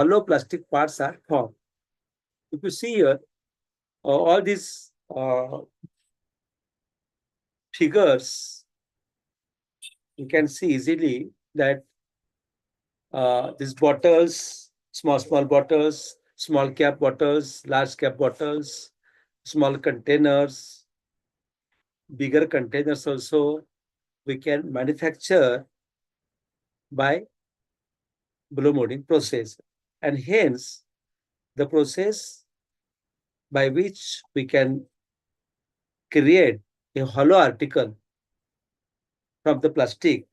hollow plastic parts are formed. If you see here, all these figures, you can see easily that these bottles, small bottles, small cap bottles, large cap bottles, small containers, bigger containers also, we can manufacture by blow molding process. And hence, the process by which we can create a hollow article from the plastic,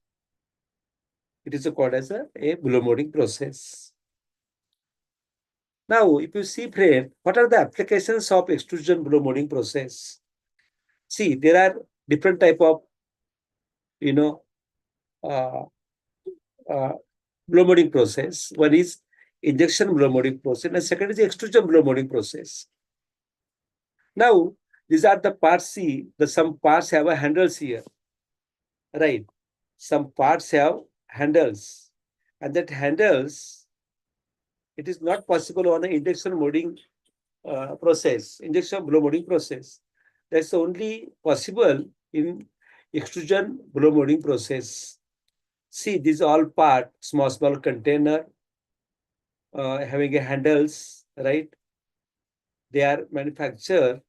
it is called as a blow molding process. Now, if you see, friend, what are the applications of extrusion blow molding process? See, there are different type of, you know, uh, uh, blow molding process. One is injection blow molding process, and second is extrusion blow molding process. Now, these are the parts. See, some parts have a handles here, right? Some parts have handles, and that handles, it is not possible on an injection molding process, injection blow molding process. That's only possible in extrusion blow molding process. See, these all part, small container having a handles, right? They are manufactured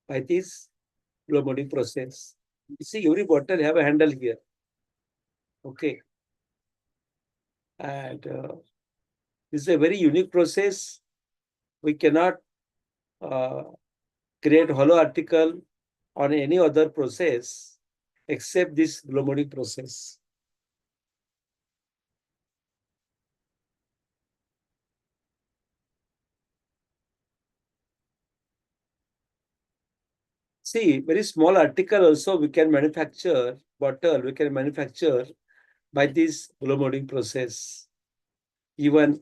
by this blow molding process. You see, every bottle have a handle here. Okay, and this is a very unique process. We cannot uh, create hollow article on any other process except this blow molding process. See, very small article also we can manufacture, bottle we can manufacture by this blow molding process. Even,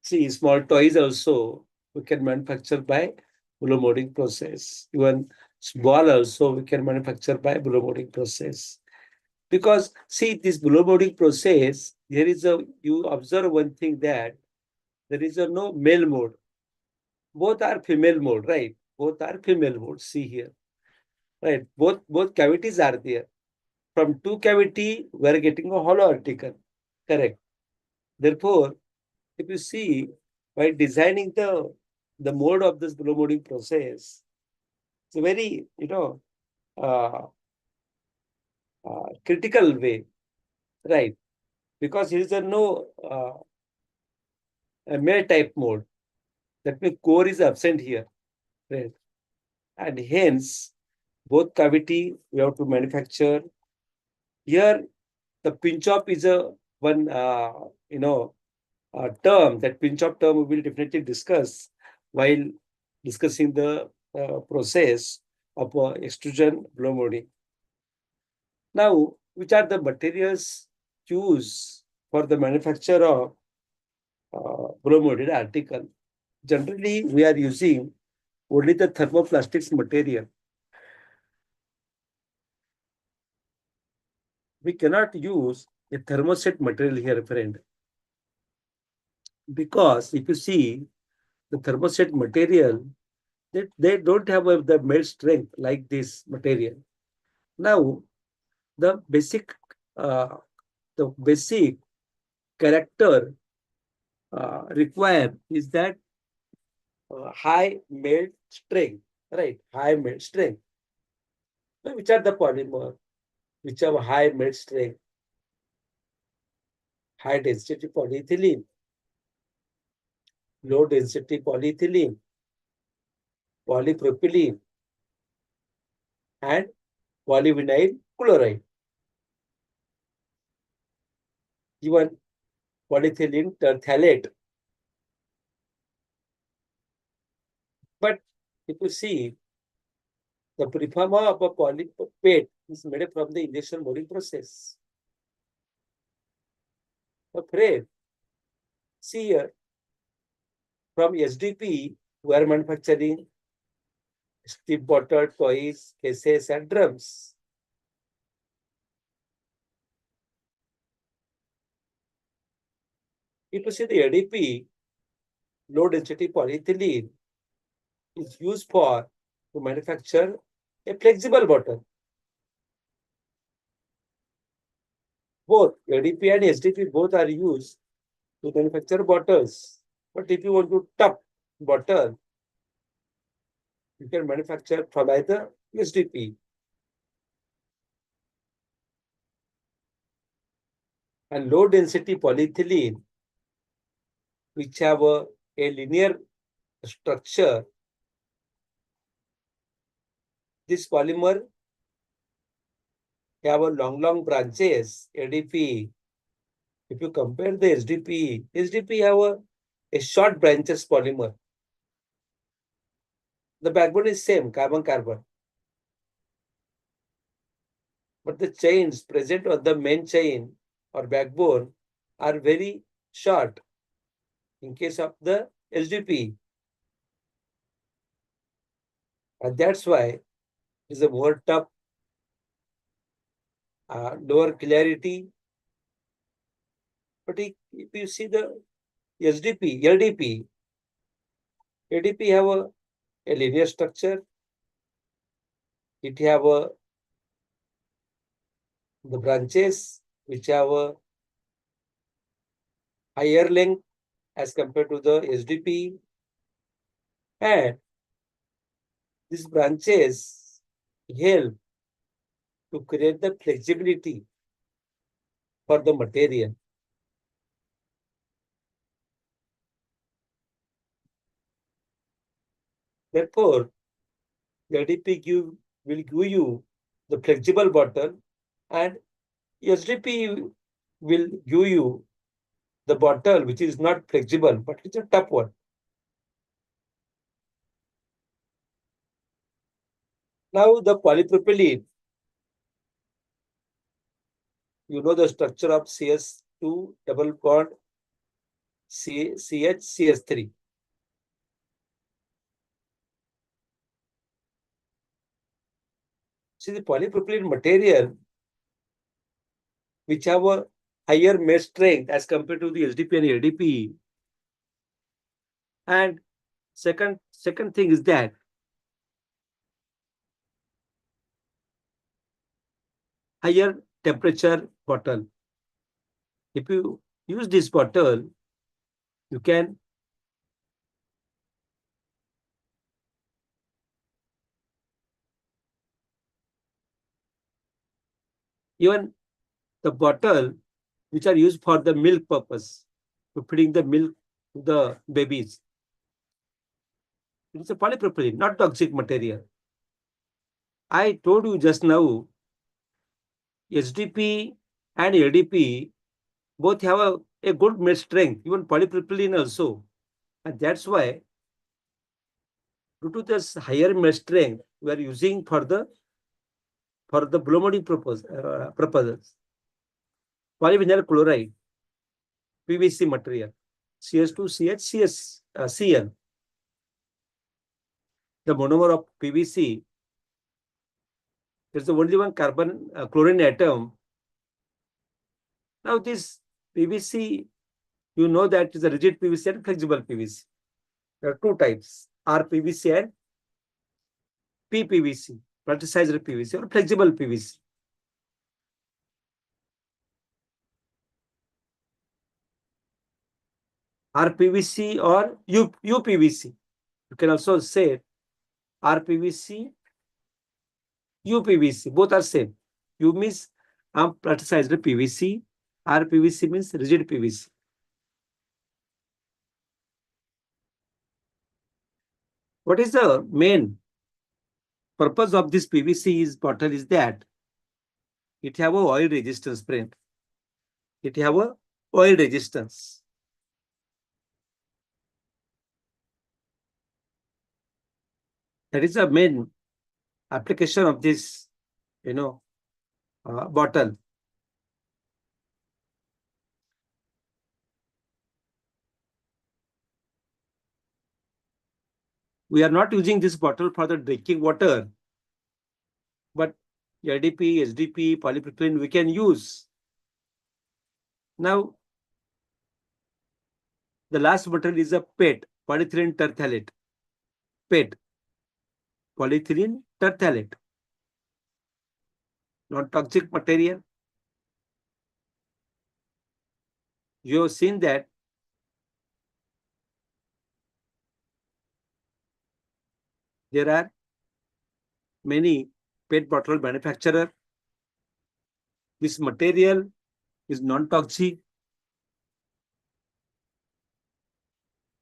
see, small toys also we can manufacture by blow molding process. Even ball also we can manufacture by blow molding process. Because see, this blow molding process, there is you observe one thing, that there is no male mode. Both are female mode, right? Both are female mode. See here, right? Both cavities are there. From two cavity, we are getting a hollow article. Correct. Therefore, if you see, by designing the mode of this blow molding process, it's a very, uh, critical way, right? Because here is a no a male type mode. That means core is absent here, right? And hence, both cavity we have to manufacture. Here, the pinch off is a one, term. That pinch off term we will definitely discuss while discussing the process of extrusion blow molding. Now, which are the materials used for the manufacture of blow molded article? Generally, we are using only the thermoplastics material. We cannot use a thermoset material here, friend, because if you see the thermoset material, they don't have the melt strength like this material. Now, the basic uh, the basic character required is that high melt strength, right? High melt strength. Now, which are the polymer which have high melt strength? High density polyethylene, low density polyethylene, polypropylene, and polyvinyl chloride. Even polyethylene terephthalate. But if you see, the preformer of a polypropylene is made from the injection molding process. Afraid, see here, from SDP, we are manufacturing stiff bottle, toys, cases, and drums. If you see the ADP, low density polyethylene, is used for to manufacture a flexible bottle. Both ADP and SDP both are used to manufacture bottles. But if you want to top bottle, you can manufacture from either SDP. And low density polyethylene, which have a linear structure, this polymer have a long branches, ADP. If you compare the SDP have a short branches polymer. The backbone is same, carbon-carbon. But the chains present on the main chain or backbone are very short in case of the SDP. And that's why it is a more tough, lower clarity. But if you see the SDP, LDP, ADP have a linear structure. It have the branches which have a higher length as compared to the SDP, and these branches help to create the flexibility for the material. Therefore, LDP will give you the flexible bottle, and SDP will give you the bottle which is not flexible but it's a tough one. Now the polypropylene, you know the structure of CS2 double bond CH, 3. See the polypropylene material which have a higher mesh strength as compared to the SDP and LDP. And second thing is that higher temperature bottle. If you use this bottle, you can even the bottle which are used for the milk purpose, to feeding the milk to the babies. It's a polypropylene, not toxic material. I told you just now, SDP and LDP both have a good mesh strength, even polypropylene also. And that's why, due to this higher mesh strength, we are using for the blow molding purposes. Polyvinyl chloride, PVC material, CS2CH, Cl. The monomer of PVC, there's only one carbon chlorine atom. Now this PVC, you know that is a rigid PVC and flexible PVC. There are two types, RPVC and PPVC, plasticized PVC or flexible PVC. RPVC or UPVC. You can also say RPVC, UPVC, both are same. U means plasticized PVC, RPVC means rigid PVC. What is the main purpose of this PVC bottle is that it have a oil resistance friend. It have a oil resistance. That is the main application of this, bottle. We are not using this bottle for the drinking water, but LDP, SDP, polypropylene we can use. Now, The last material is a PET, polyethylene terephthalate. PET, polyethylene terephthalate. Non-toxic material. You have seen that there are many PET bottle manufacturers. This material is non-toxic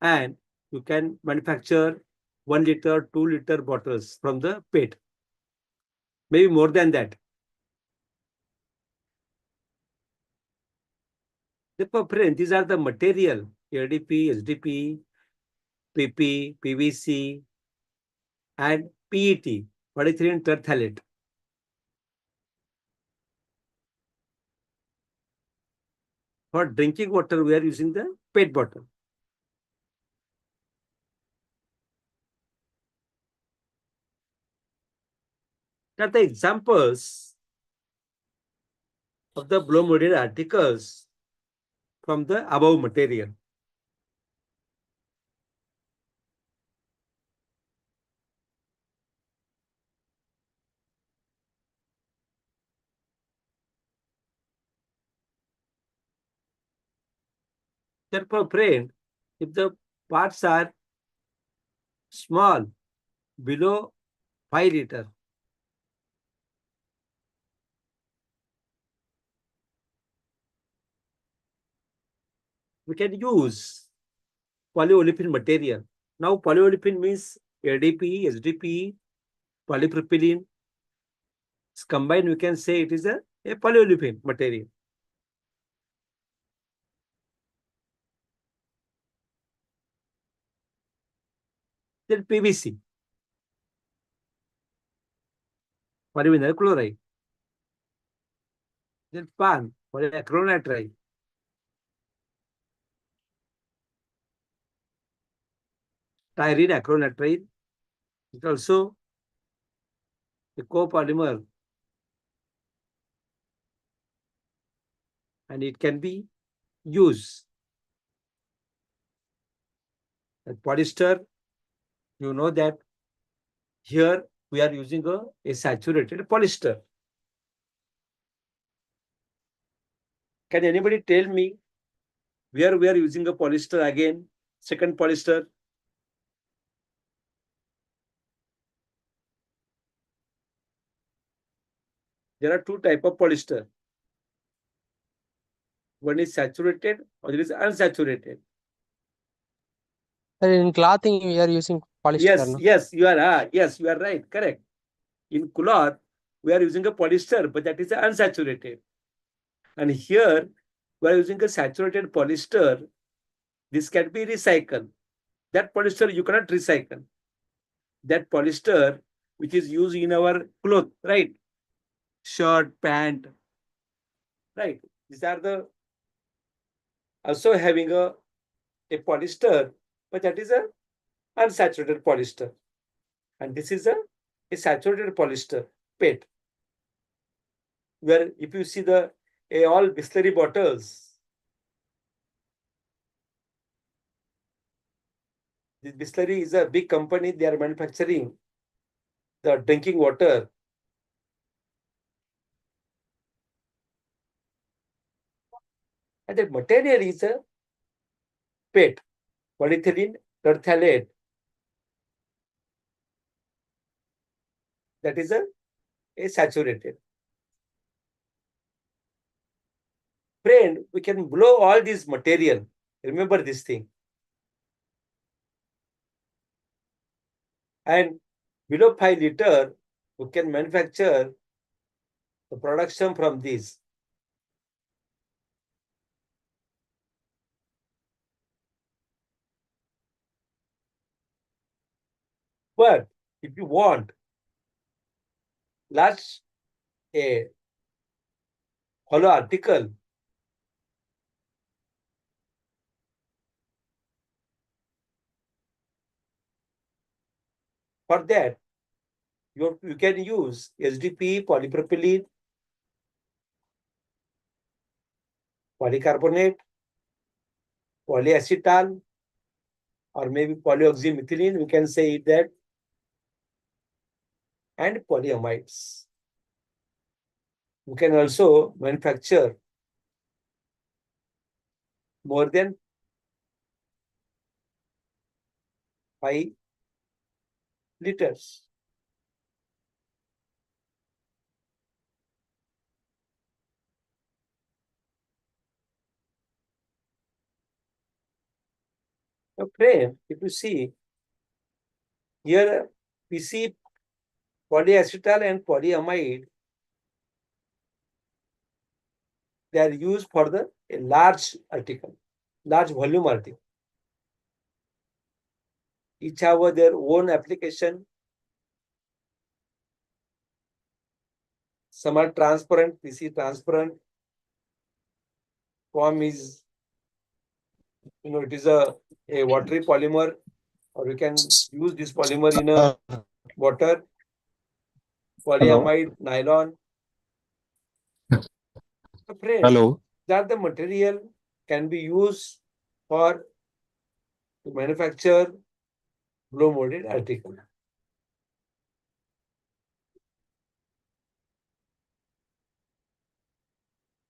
and you can manufacture 1 liter, 2 liter bottles from the PET, maybe more than that. Therefore, friend, these are the material ADP, SDP, PP, PVC, and PET, polyethylene terephthalate. For drinking water, we are using the PET bottle. Now, the examples of the blow molded articles from the above material. Therefore, friend, if the parts are small, below 5 liter, we can use polyolefin material. Now, polyolefin means ADP, SDP, polypropylene. It's combined, we can say it is a polyolefin material. Then PVC, polyvinyl chloride. Then PAN, polyacrylonitrile. Styrene acrylonitrile is also a copolymer and it can be used. And polyester, you know that here we are using a saturated polyester. Can anybody tell me where we are using a polyester again? Second polyester. There are two types of polyester. One is saturated, other is unsaturated. In clothing, we are using polyester. Yes, No? yes, you are right, correct. In cloth, we are using a polyester, but that is unsaturated. And here, we are using a saturated polyester. This can be recycled. That polyester you cannot recycle. That polyester which is used in our cloth, right? Shirt, pant, right? These are the also having a polyester, but that is a unsaturated polyester. And this is a saturated polyester, PET. Where if you see the all Bisleri bottles, this Bisleri is a big company, they are manufacturing the drinking water. And the material is a PET, polyethylene terephthalate. That is a saturated. Friend, we can blow all this material. Remember this thing. And below 5 liter, we can manufacture the production from this. But if you want large a hollow article, for that, you can use SDP, polypropylene, polycarbonate, polyacetal or maybe polyoxymethylene, we can say it that, and polyamides. We can also manufacture more than 5 liters. Now, friend, if you see here, we see polyacetal and polyamide, they are used for the a large article, large volume article. Each have their own application. Some are transparent, we see transparent. Form is, it is a watery polymer, or you can use this polymer in a water. Hello. Polyamide, nylon. So friends, Hello. that the material can be used for to manufacture blow molded article.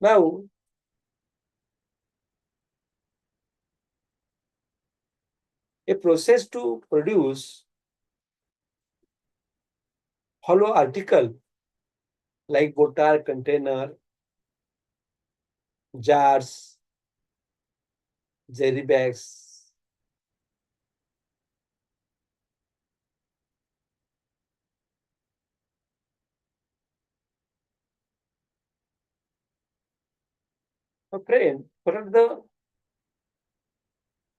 Now, a process to produce hollow article like bottle, container, jars, jerry bags. So friend, what are the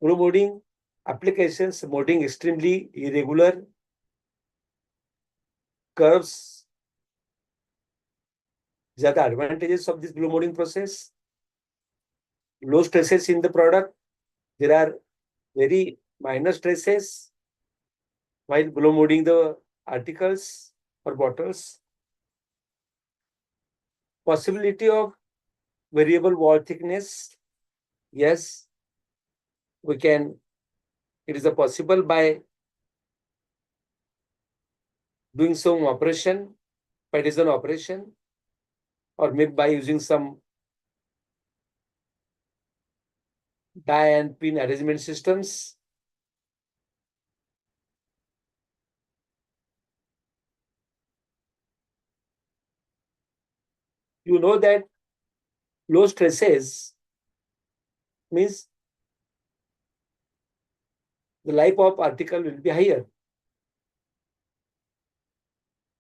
blow molding applications? Molding extremely irregular curves. These are the advantages of this blow molding process. Low stresses in the product. There are very minor stresses while blow molding the articles or bottles. Possibility of variable wall thickness. Yes, we can. It is a possible by doing some operation, partisan operation, or maybe by using some die and pin arrangement systems. You know that low stresses means the life of article will be higher.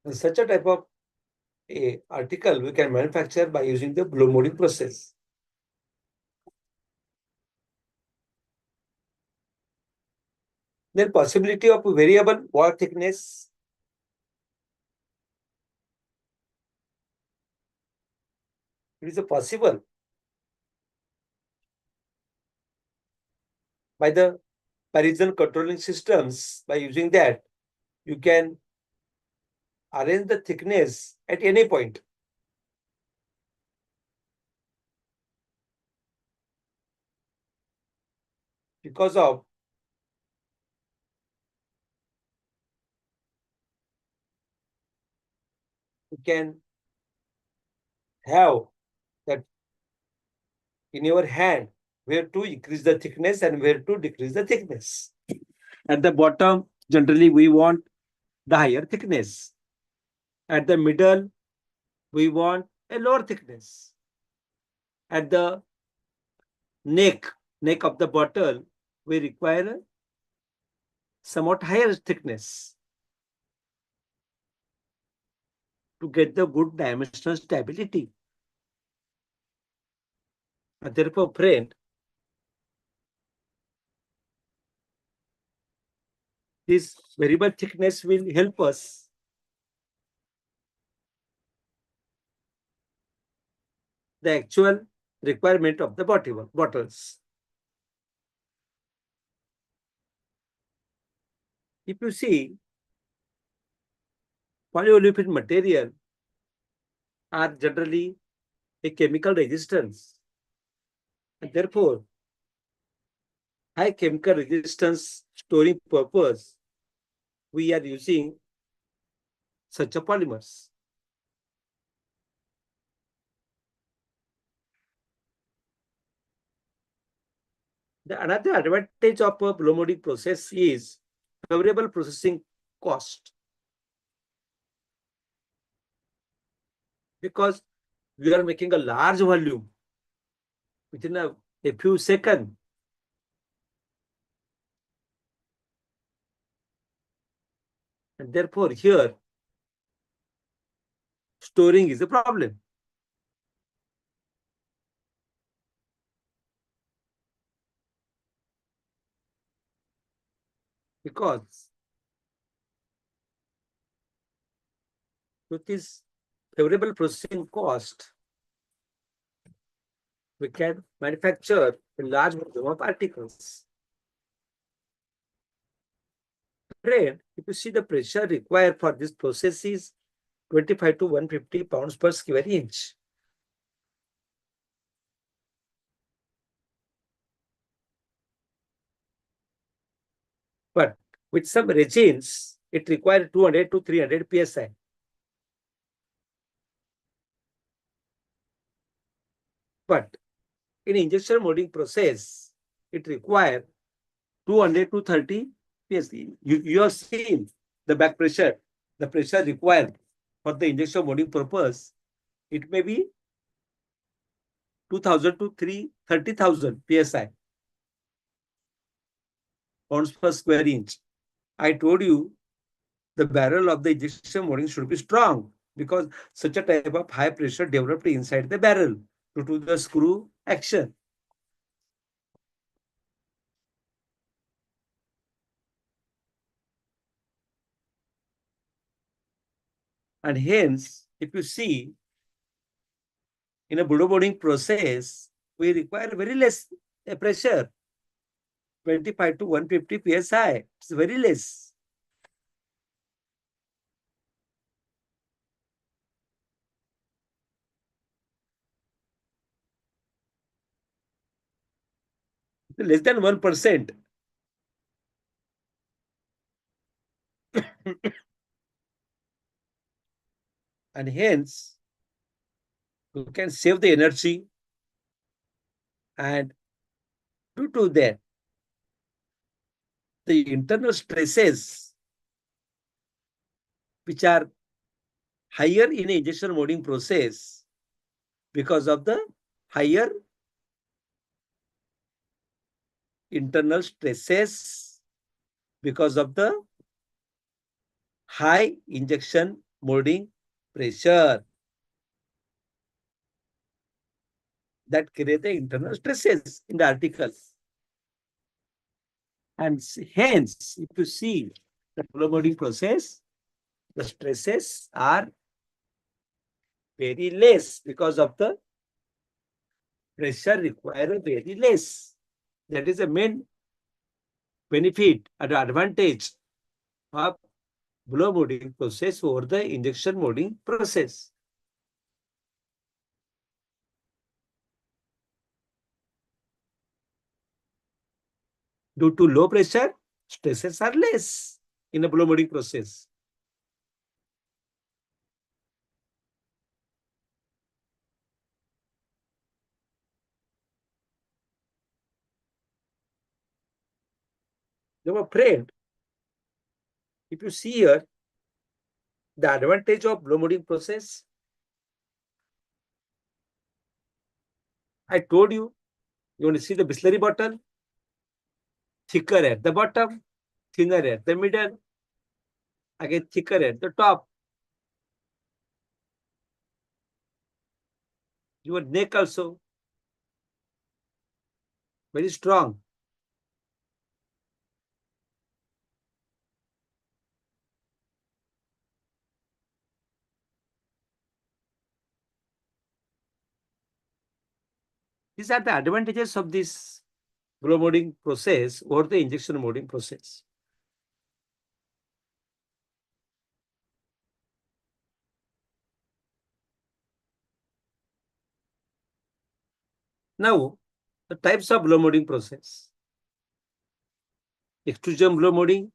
And such a type of a article we can manufacture by using the blow molding process. Then possibility of variable wall thickness. It is possible by the Parisian controlling systems. By using that, you can arrange the thickness at any point. Because of you can have that in your hand where to increase the thickness and where to decrease the thickness. At the bottom, generally we want the higher thickness. At the middle, we want a lower thickness. At the neck of the bottle, we require a somewhat higher thickness to get the good dimensional stability. And therefore, friend, this variable thickness will help us the actual requirement of the bottles. If you see, polyolefin material are generally a chemical resistance. And therefore, high chemical resistance storing purpose, we are using such a polymers. The another advantage of a blow molding process is favorable processing cost, because we are making a large volume within a few seconds. And therefore, here storing is a problem. Because with this favorable processing cost, we can manufacture a large volume of articles. If you see the pressure required for this process is 25 to 150 pounds per square inch. But with some resins, it requires 200 to 300 psi. But in injection molding process, it requires 200 to 30 psi. You have seen the back pressure, the pressure required for the injection molding purpose. It may be 2000 to 30,000 psi, pounds per square inch. I told you the barrel of the injection molding should be strong, because such a type of high pressure developed inside the barrel due to the screw action. And hence, if you see, in a blow molding process, we require very less pressure, 25 to 150 psi. It's very less. Less than 1%. And hence, you can save the energy, and due to that, the internal stresses which are higher in injection molding process because of the higher internal stresses because of the high injection molding pressure that create the internal stresses in the articles. And hence, if you see the blow molding process, the stresses are very less because of the pressure required very less. That is the main benefit and advantage of blow molding process over the injection molding process. Due to low pressure, stresses are less in a blow molding process. Now, friend, if you see here, the advantage of blow molding process, I told you, you want to see the Bisleri bottle, thicker at the bottom, thinner at the middle, again thicker at the top. Your neck also very strong. These are the advantages of this blow molding process or the injection molding process. Now, the types of blow molding process. extrusion blow molding.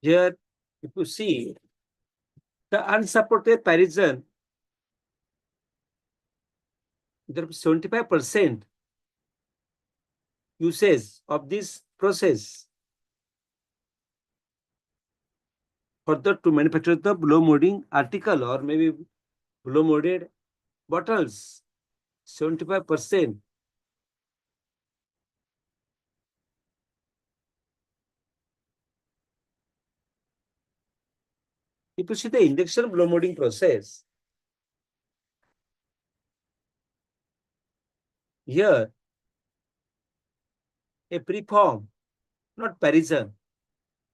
Here, if you see the unsupported parison, there is 75% usage of this process further to manufacture the blow molding article or maybe blow molded bottles. 75%. If you see the injection blow molding process, here a preform, not parison.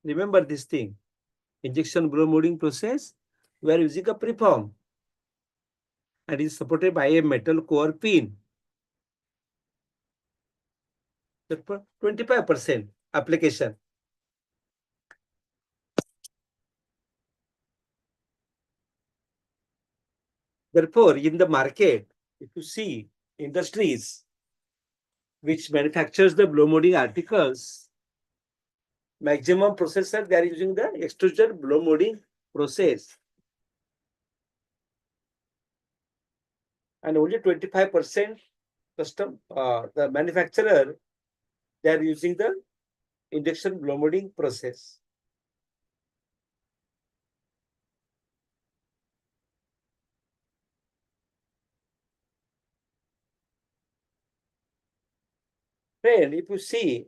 Remember this thing. Injection blow molding process, we are using a preform and is supported by a metal core pin. Therefore, 25% application. Therefore, in the market, if you see industries which manufactures the blow molding articles, maximum processor, they are using the extrusion blow molding process. And only 25% the manufacturer, they are using the injection blow molding process. Then, if you see,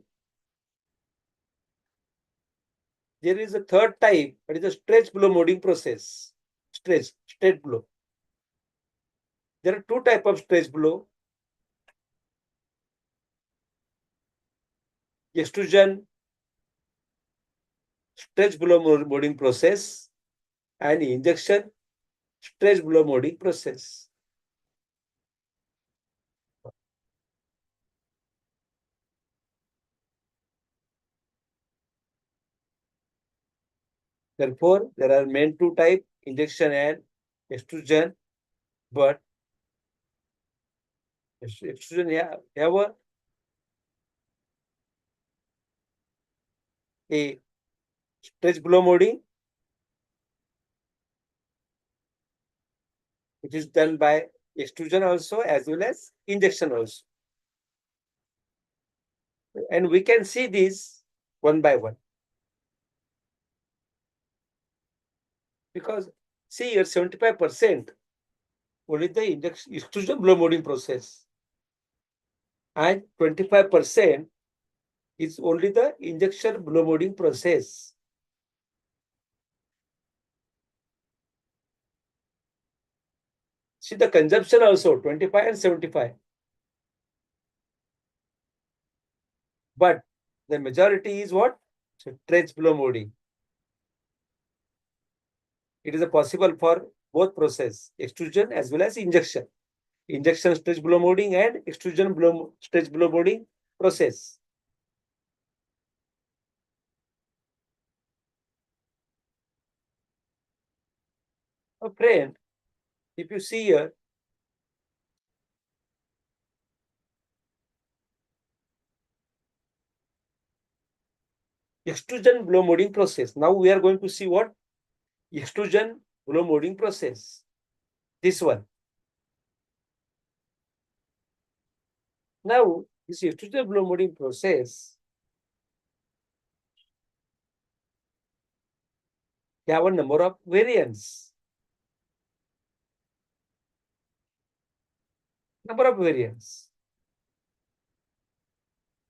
there is a third type, that is a stretch blow molding process. Straight blow. There are two types of stretch blow. Extrusion stretch blow molding process and injection stretch blow molding process. Therefore, there are main two types, injection and extrusion, but extrusion have a stretch blow molding, which is done by extrusion also as well as injection also. And we can see this one by one. Because see here 75% only the injection extrusion blow molding process and 25% is only the injection blow molding process. See the consumption also 25 and 75. But the majority is what? Stretch blow molding. It is possible for both process, extrusion as well as injection. Injection stretch blow molding and extrusion stretch blow molding process. A friend, if you see here, extrusion blow molding process. Now we are going to see what? Extrusion blow molding process. This one. Now, this extrusion blow molding process have a number of variants. Number of variants.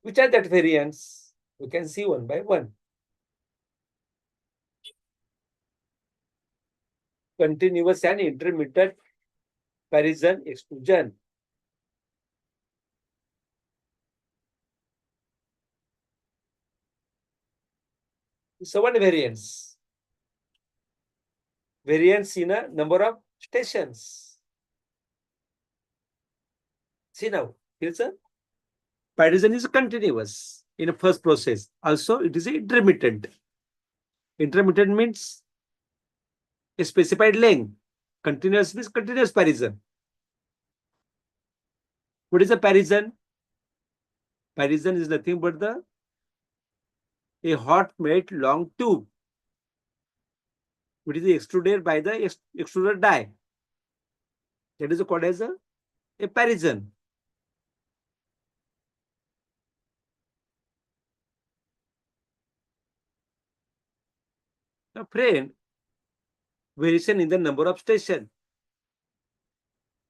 Which are that variants? We can see one by one. Continuous and intermittent parison extrusion. So one variants. Variants in a number of stations. See now, here's a parison is continuous in a first process. Also, it is intermittent. Intermittent means a specified length. Continuous means continuous parison. What is a parison? Parison is nothing but a hot melt long tube, which is extruded by the extruder die. That is called as a parison. Now, friend, variation in the number of stations.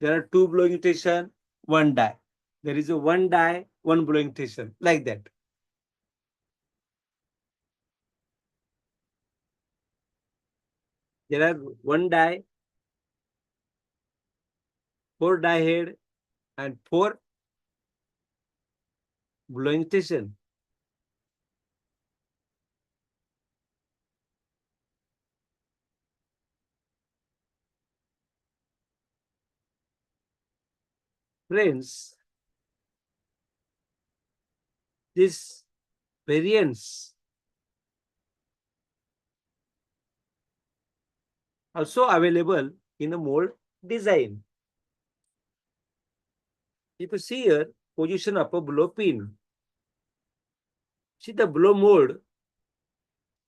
There are two blowing station, one die. There is a one die, one blowing station, like that. There are one die, four die head, and four blowing station. Friends, this variance also available in a mold design. If you see here, position of a blow pin. See the blow mold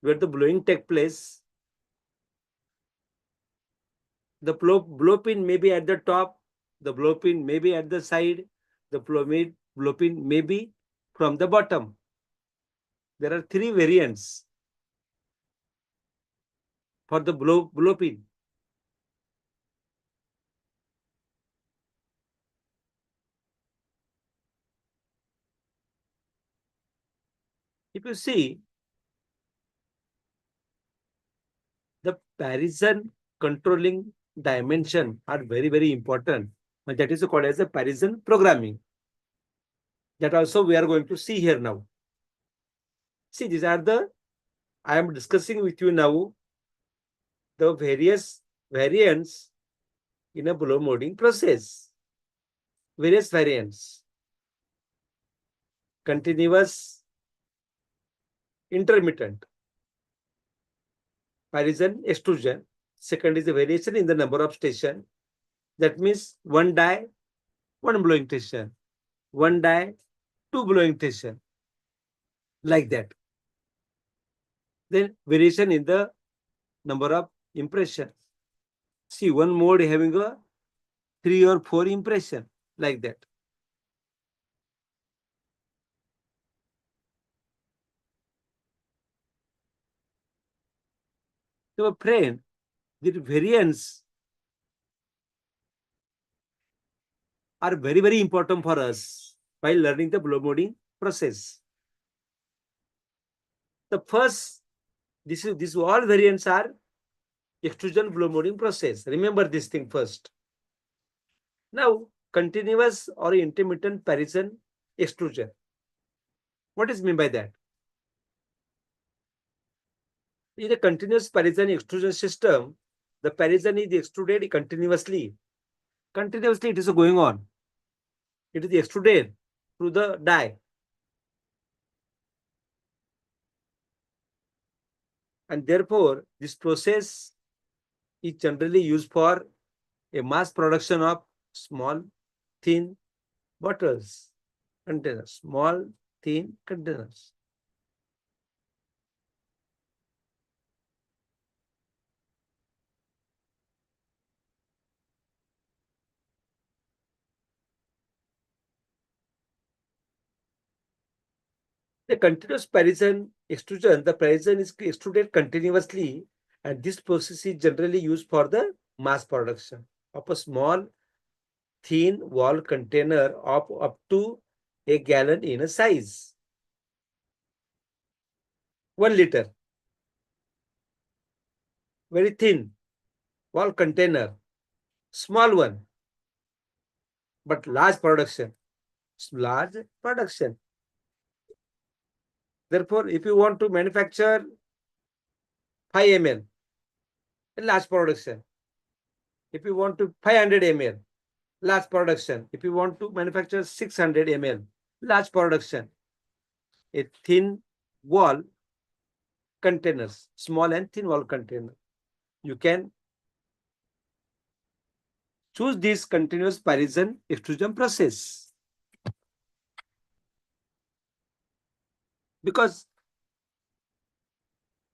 where the blowing take place. The blow pin may be at the top, the blow pin may be at the side, the blow pin may be from the bottom. There are three variants for the blow pin. If you see, the parison controlling dimension are very, very important. And that is called as a parison programming. That also we are going to see here now. See, these are I am discussing with you now the various variants in a blow molding process. Various variants. Continuous, intermittent, parison extrusion. Second is the variation in the number of station. That means one die, one blowing station. One die, two blowing station. Like that. Then variation in the number of impressions. See, one mode having a 3 or 4 impression, like that. So, friend, the variants are very, very important for us while learning the blow molding process. The first, this all variants are extrusion blow molding process. Remember this thing first. Now, continuous or intermittent parison extrusion. What is meant by that? In a continuous parison extrusion system, the parison is extruded continuously. Continuously, it is going on. It is extruded through the die. And therefore, this process is generally used for a mass production of small, thin bottles, containers, small, thin containers. The continuous parison extrusion, the parison is extruded continuously, and this process is generally used for the mass production of a small, thin wall container of up to a gallon in a size. 1 liter. Very thin wall container. Small one, but large production. Large production. Therefore, if you want to manufacture 5 ml, a large production. If you want to 500 ml, large production. If you want to manufacture 600 ml, large production. A thin wall containers, small and thin wall container. You can choose this continuous Parisian extrusion process. Because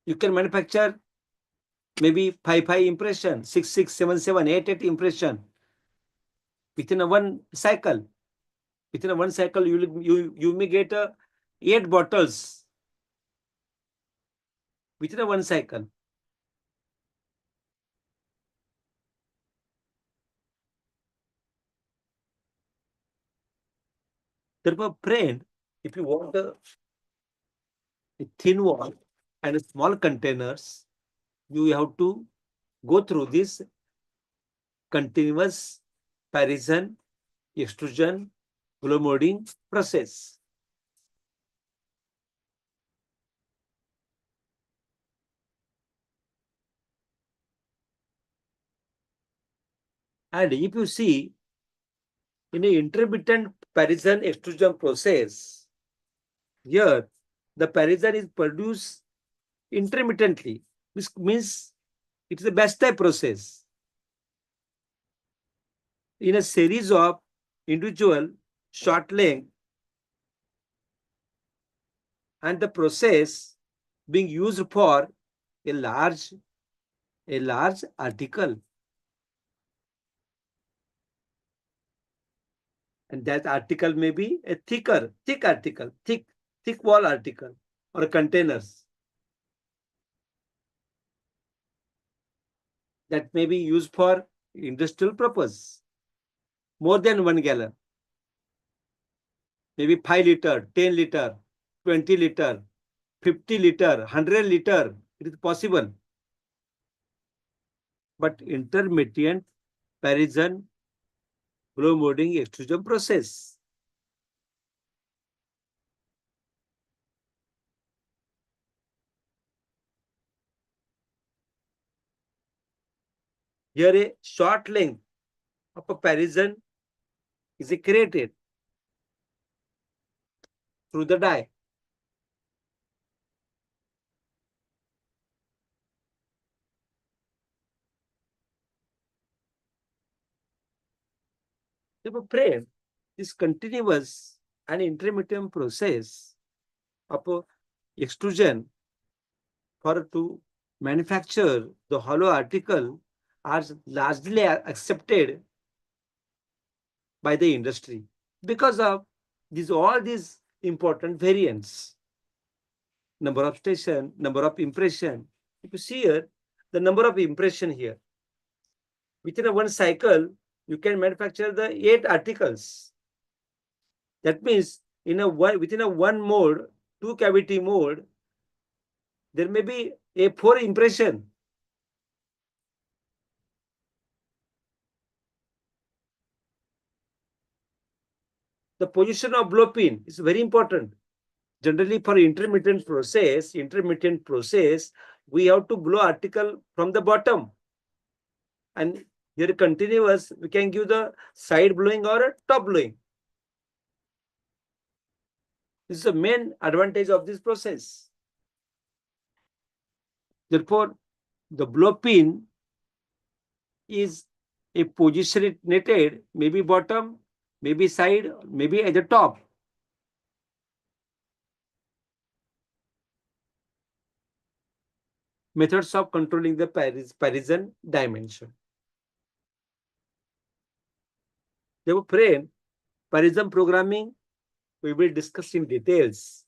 you can manufacture maybe 5 impression, 6 7 8 impression within a one cycle. Within a one cycle, you may get 8 bottles within a one cycle. Therefore, friend, if you want a thin wall and small containers, you have to go through this continuous Parisian extrusion blow molding process. And if you see in an intermittent Parisian extrusion process, here the Parisian is produced intermittently. This means it is a batch type process. In a series of individual short length, and the process being used for a large article, and that article may be a thick article, thick wall article or containers that may be used for industrial purpose, more than 1 gallon, maybe 5 liter, 10 liter, 20 liter, 50 liter, 100 liter. It is possible. But intermittent Parisian blow molding extrusion process. Here a short length of a Parisian is created through the die. Therefore, friend, this continuous and intermittent process of extrusion for to manufacture the hollow article are largely accepted by the industry because of all these important variants. Number of station, number of impression. If you see here, the number of impression here. Within a one cycle, you can manufacture the 8 articles. That means within a one mode, 2 cavity mode, there may be a 4 impression. The position of blow pin is very important. Generally, for intermittent process, we have to blow article from the bottom. And here continuous, we can give the side blowing or a top blowing. This is the main advantage of this process. Therefore, the blow pin is a positionated, maybe bottom, maybe side, maybe at the top. Methods of controlling the Parisian dimension. Therefore, friend, Parisian programming we will discuss in details.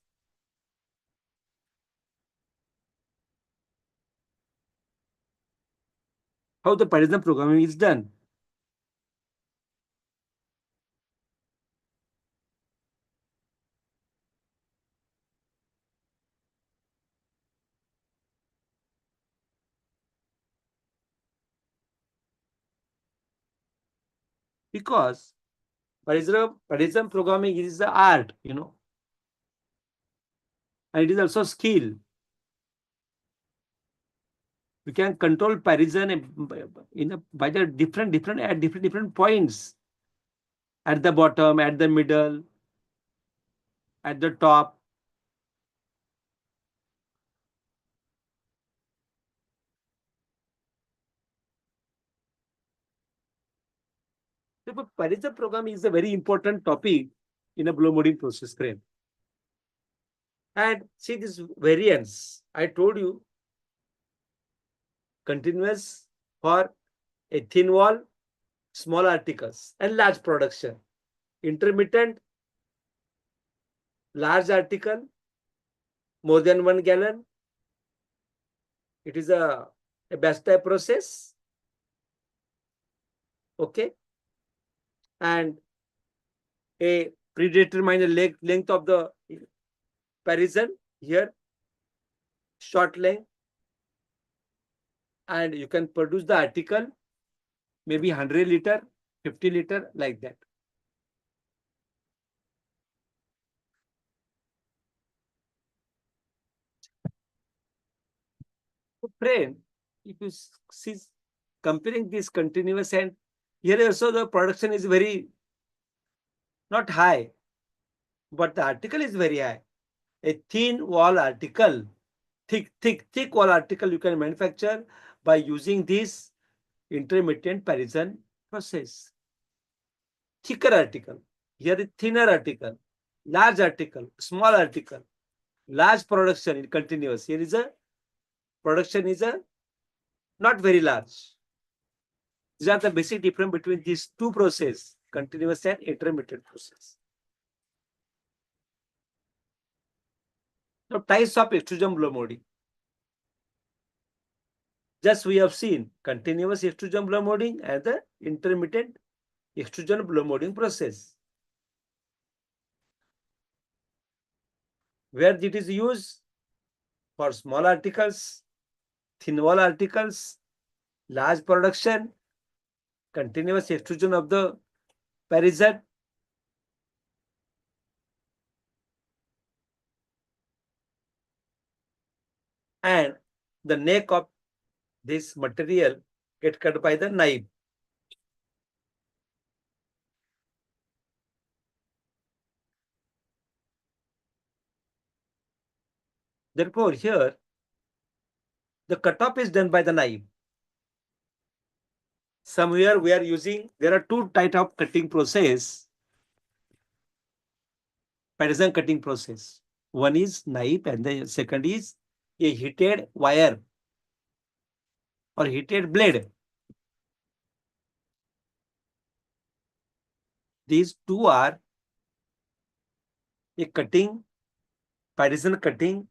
How the Parisian programming is done. Because Parisian programming is the art, and it is also skill. We can control Parisian by the different points, at the bottom, at the middle, at the top. So Parison program is a very important topic in a blow molding process frame. And see this variance. I told you continuous for a thin wall, small articles, and large production. Intermittent, large article, more than 1 gallon. It is a batch type process. Okay. And a predetermined length of the parison here, short length. And you can produce the article maybe 100 liter, 50 liter, like that. So friend, if you see comparing this continuous and here also the production is very not high, but the article is very high. A thin wall article, thick wall article you can manufacture by using this intermittent parison process. Thicker article, here is thinner article, large article, small article, large production in continuous. Here is a production is a not very large. These are the basic difference between these two processes, continuous and intermittent process. Now, types of extrusion blow molding. Just we have seen continuous extrusion blow molding and the intermittent extrusion blow molding process. Where it is used for small articles, thin wall articles, large production, continuous extrusion of the parison, and the neck of this material get cut by the knife. Therefore, here the cutoff is done by the knife. Somewhere we are using, there are two types of cutting process, parison cutting process. One is knife and the second is a heated wire or heated blade. These two are a cutting, parison cutting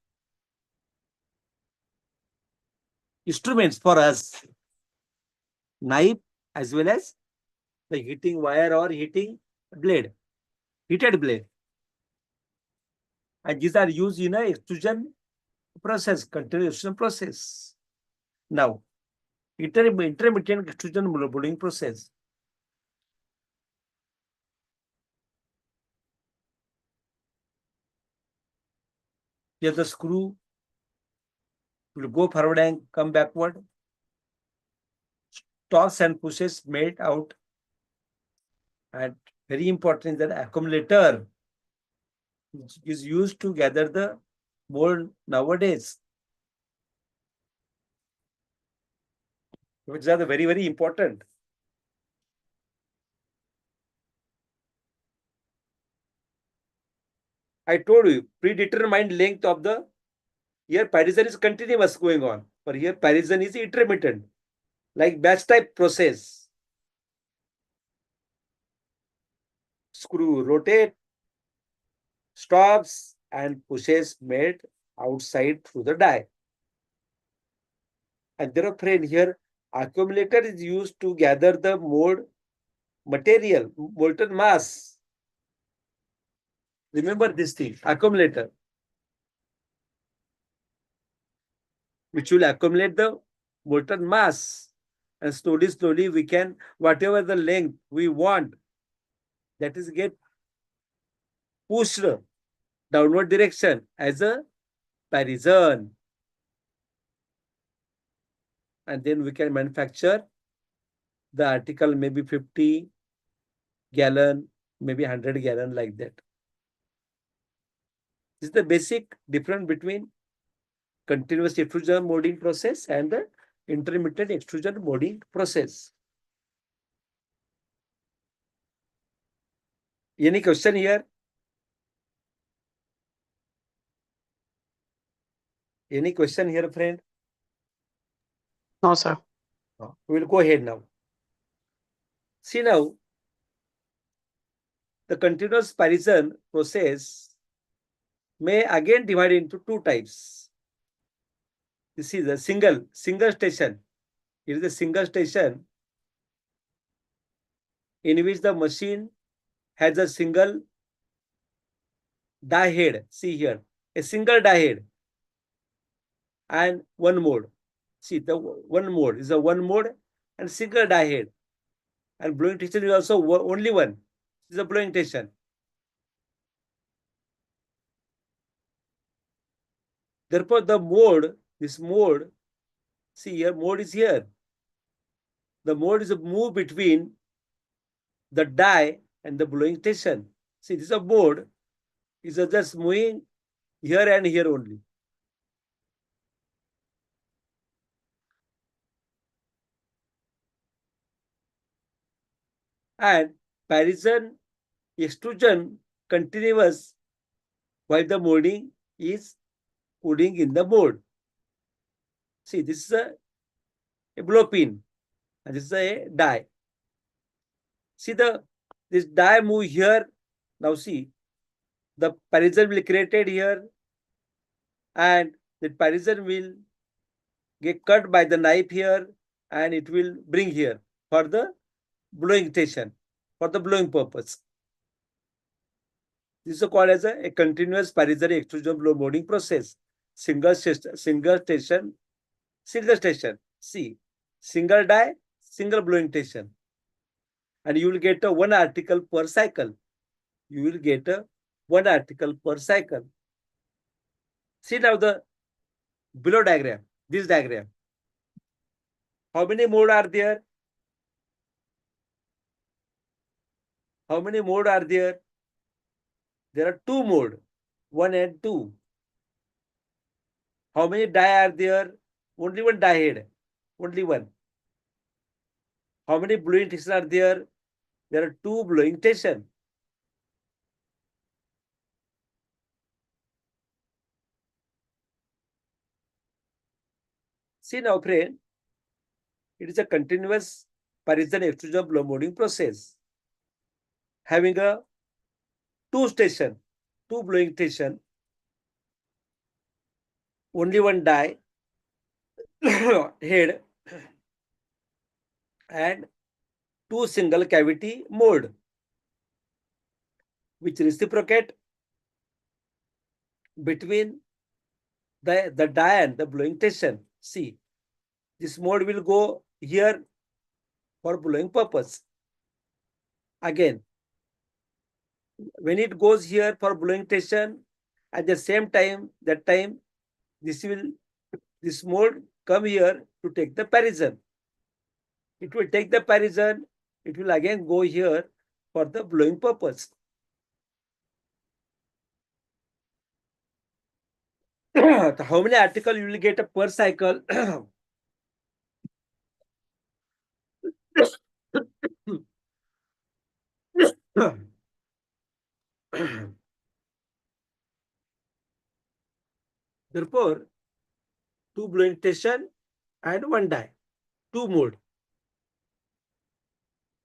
instruments for us. Knife as well as the heating wire or heating blade, heated blade. And these are used in a extrusion process, continuous extrusion process. Now, intermittent extrusion molding process. Here the screw will go forward and come backward. Toss and pushes made out. And very important that accumulator is used to gather the mold nowadays. Which are the very, very important. I told you, predetermined length of the, here parison is continuous going on, but here parison is intermittent, like batch type process. Screw rotate, stops and pushes made outside through the die. And there are friend here, accumulator is used to gather the mold material, molten mass. Remember this thing, accumulator, which will accumulate the molten mass. And slowly we can, whatever the length we want, that is get pushed downward direction as a parison. And then we can manufacture the article maybe 50 gallon, maybe 100 gallon, like that. This is the basic difference between continuous extrusion molding process and the intermittent extrusion molding process. Any question here? Any question here, friend? No, sir. We will go ahead now. See now, the continuous Parisian process may again divide into two types. This is a single station. It is a single station in which the machine has a single die head. See here, a single die head and one mode. See, the one mode is a one mode and single die head. And blowing station is also only one. This is a blowing station. Therefore, the mode, this mode, see here, mode is here. The mode is a move between the die and the blowing station. See, this is a mode, is just moving here and here only. And Parisian extrusion continuous while the molding is putting in the mold. See, this is a blow pin and this is a die. See this die move here. Now see, the Parisian will created here and the Parisian will get cut by the knife here and it will bring here for the blowing station, for the blowing purpose. This is called as a continuous Parisian extrusion blow molding process. Single station. See, single die, single blowing station. And you will get a one article per cycle. You will get a one article per cycle. See now the below diagram, this diagram. How many mode are there? How many mode are there? There are two mode, 1 and 2. How many die are there? Only one die head, only one. How many blowing stations are there? There are two blowing stations. See now, friend, it is a continuous Parisian extrusion blow molding process having a two blowing station, only one die head and two single cavity mold which reciprocate between the die and the blowing station. See, this mold will go here for blowing purpose. Again, when it goes here for blowing station, at the same time, that time, this mold come here to take the Parisian. It will take the Parisian, it will again go here for the blowing purpose. How many articles you will get per cycle? Therefore, two blowing station and one die, two mode.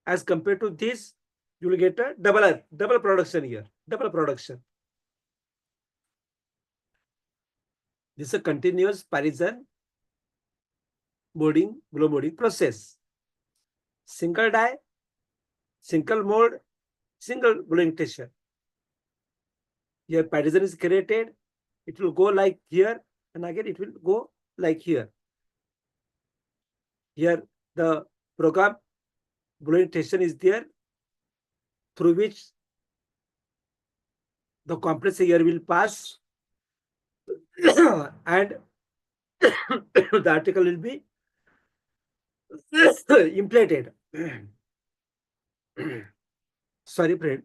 As compared to this, you will get a double production here, double production. This is a continuous Parisian blow molding process. Single die, single mode, single blowing station. Here Parisian is created, it will go like here, and again it will go like here. Here the program blowing station is there, through which the compressor air will pass and the article will be inflated. Sorry, friend.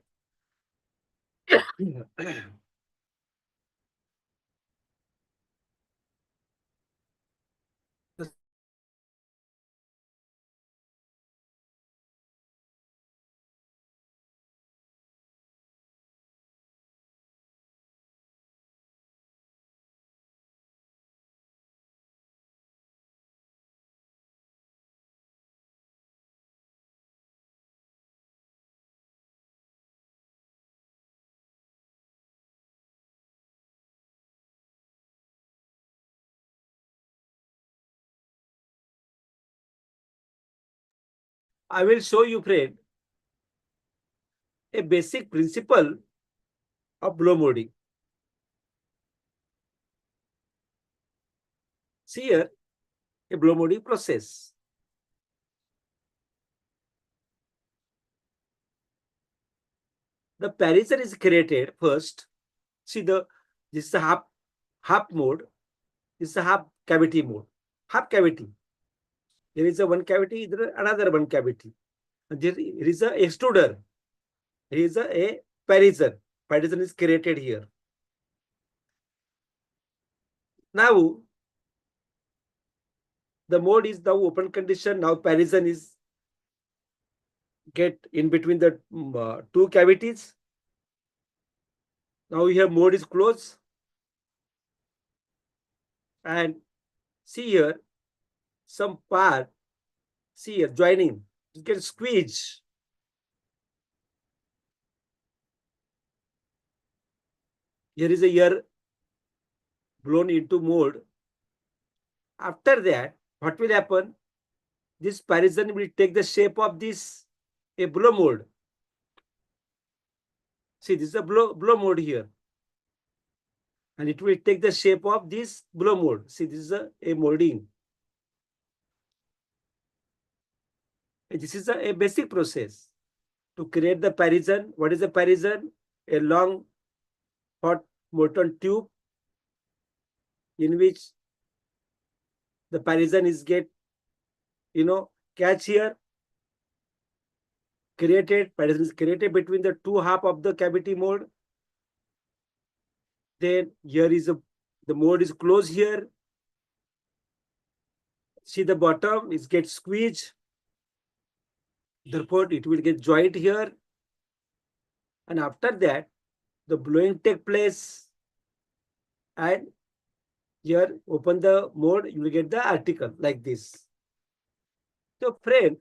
I will show you, friend, a basic principle of blow molding. See here, a blow molding process. The parison is created first. See this is a half mode. This is a half cavity mode. Half cavity. There is a one cavity, there another one cavity. And there is a extruder. There is a parison. Parison is created here. Now the mode is now open condition. Now parison is get in between the two cavities. Now here mode is closed. And see here, some part, see here, joining, it gets squeezed. Here is a air blown into mold. After that, what will happen? This parison will take the shape of this a blow mold. See, this is a blow mold here. And it will take the shape of this blow mold. See, this is a molding. And this is a basic process to create the parison. What is the parison? A long hot molten tube in which the parison is catch here, created, parison is created between the two half of the cavity mold. Then here is the mold is closed here. See the bottom is get squeezed. Therefore, it will get joint here. And after that, the blowing take place. And here, open the mold, you will get the article like this. So, friend,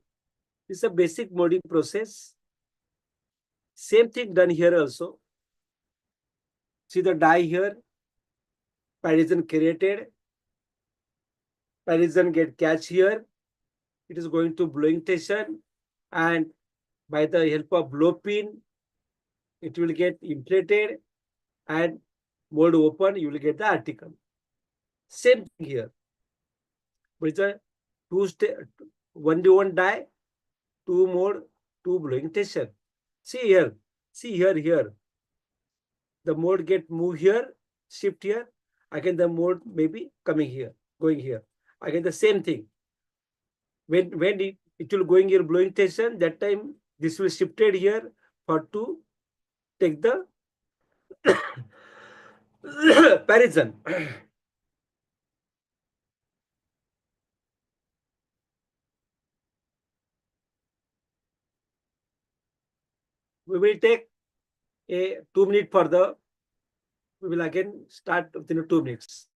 this is a basic molding process. Same thing done here also. See the die here, parison created, parison get catch here. It is going to blowing station, and by the help of blow pin, it will get inflated and mold open, you will get the article. Same thing here. But it's a one die, two mold, two blowing station. See here, here. The mode get move here, shift here. Again, the mode maybe coming here, going here. Again, the same thing. When it will going here blowing station, that time this will shifted here for to take the parison. We will take a 2 minute for the. We will again start within 2 minutes.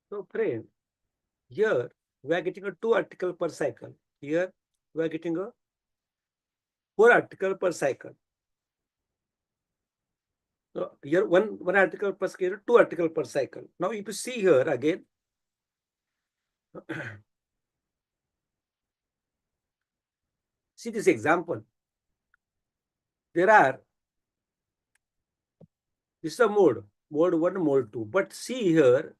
So friend, here we are getting a 2 article per cycle. Here we are getting a 4 article per cycle. So here one article per cycle, 2 article per cycle. Now if you see here again, see this example. There are, this is a mode 1, mode 2. But see here,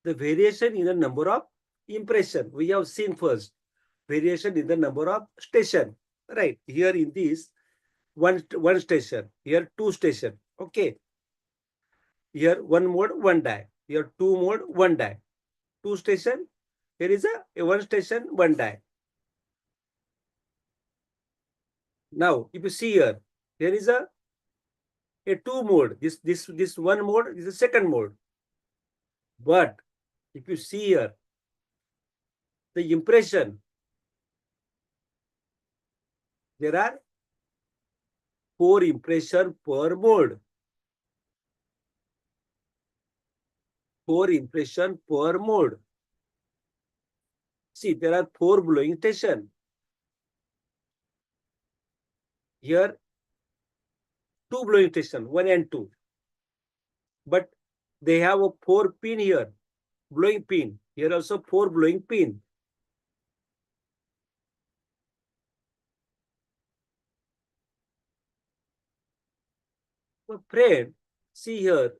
the variation in the number of impression we have seen first. Variation in the number of station, right? Here in this one station, here 2 station, okay. Here 1 mode 1 die, here 2 mode 1 die, 2 station. Here is a 1 station 1 die. Now if you see here, there is a 2 mode. This 1 mode is a second mode. But if you see here, the impression, there are 4 impression per mode. 4 impression per mode. See, there are 4 blowing station. Here, 2 blowing station, 1 and 2. But they have a 4 pin here, blowing pin. Here also 4 blowing pin. So friend, see here,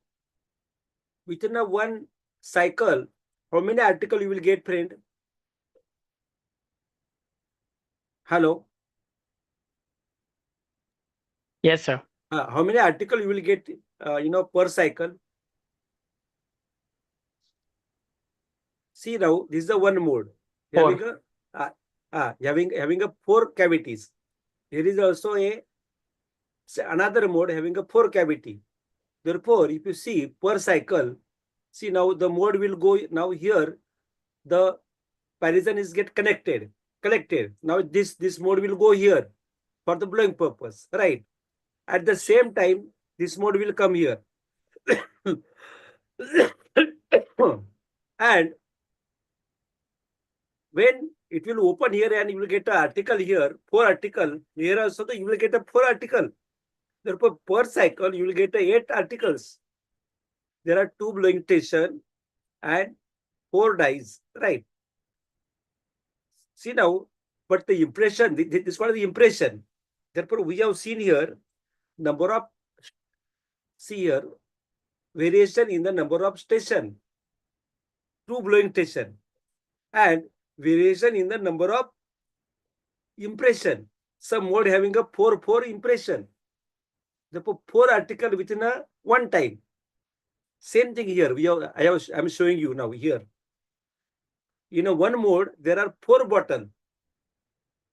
within a 1 cycle, how many article you will get, friend? Hello? Yes, sir. How many article you will get, per cycle? See now, this is the 1 mode. Four. Having a 4 cavities. There is also another mode having a 4 cavity. Therefore, if you see per cycle, see now the mode will go now here. The parison is get collected. Now this mode will go here for the blowing purpose, right? At the same time, this mode will come here. And when it will open here and you will get an article here, 4 article, here also you will get a 4 article. Therefore, per cycle, you will get 8 articles. There are 2 blowing station and 4 dies, right? See now, but the impression, this was the impression. Therefore, we have seen here number of, see here, variation in the number of station, 2 blowing station, and variation in the number of impression. Some mode having a 4 impression. Therefore, 4 article within a 1 time. Same thing here. I'm showing you now here. In a 1 mode, there are 4 bottle.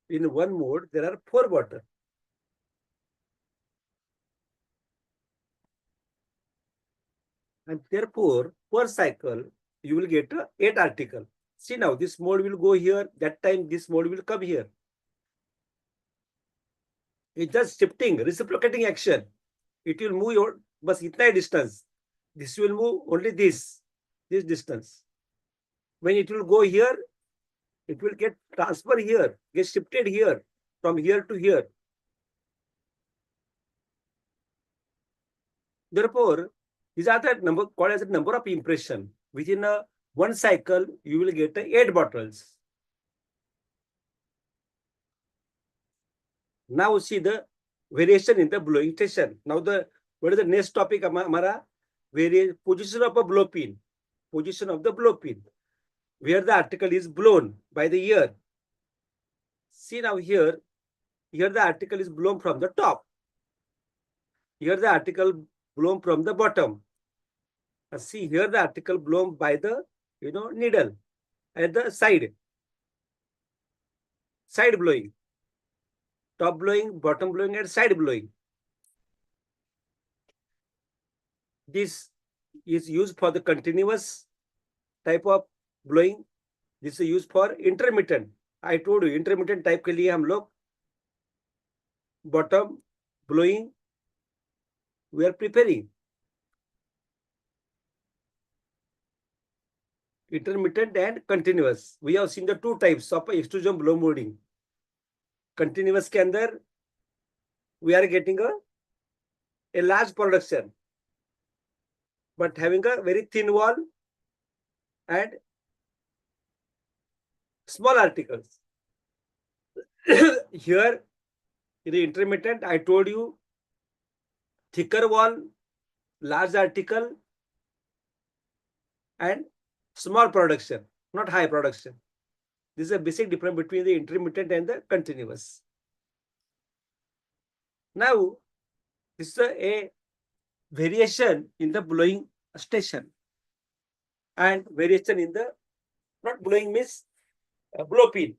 In 1 mode, there are 4 bottle. And therefore, per cycle, you will get 8 article. See now, this mode will go here. That time, this mode will come here. It's just shifting, reciprocating action. It will move your, but itna distance. This will move only this distance. When it will go here, it will get transfer here, get shifted here, from here to here. Therefore, these are the number called as the number of impression. Within a 1 cycle, you will get 8 bottles. Now see the variation in the blowing station. Now what is the next topic? Hamara position of a blow pin. Position of the blow pin. Where the article is blown by the ear. See now here the article is blown from the top. Here the article blown from the bottom. And see here the article blown by the needle at the side. Side blowing. Top blowing, bottom blowing, and side blowing. This is used for the continuous type of blowing. This is used for intermittent. I told you intermittent type के लिए हम लोग bottom blowing we are preparing. intermittent and continuous. We have seen the two types of extrusion blow molding. Continuous के अंदर we are getting a large production, but having a very thin wall and small articles. Here in the intermittent, I told you thicker wall, large article, and small production, not high production. This is a basic difference between the intermittent and the continuous. Now, this is a variation in the blowing station and variation in the, not blowing means blow pin.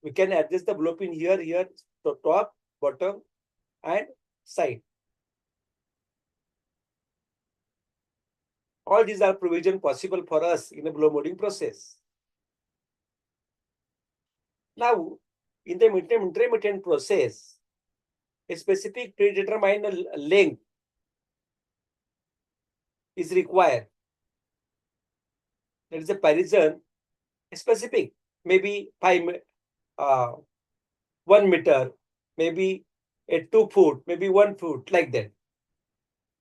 We can adjust the blow pin here, to top, bottom, and side. All these are provision possible for us in a blow molding process. Now, in the intermittent process, a specific predetermined length is required. There is a Parisian specific, maybe 1 meter, maybe a 2 foot, maybe 1 foot, like that.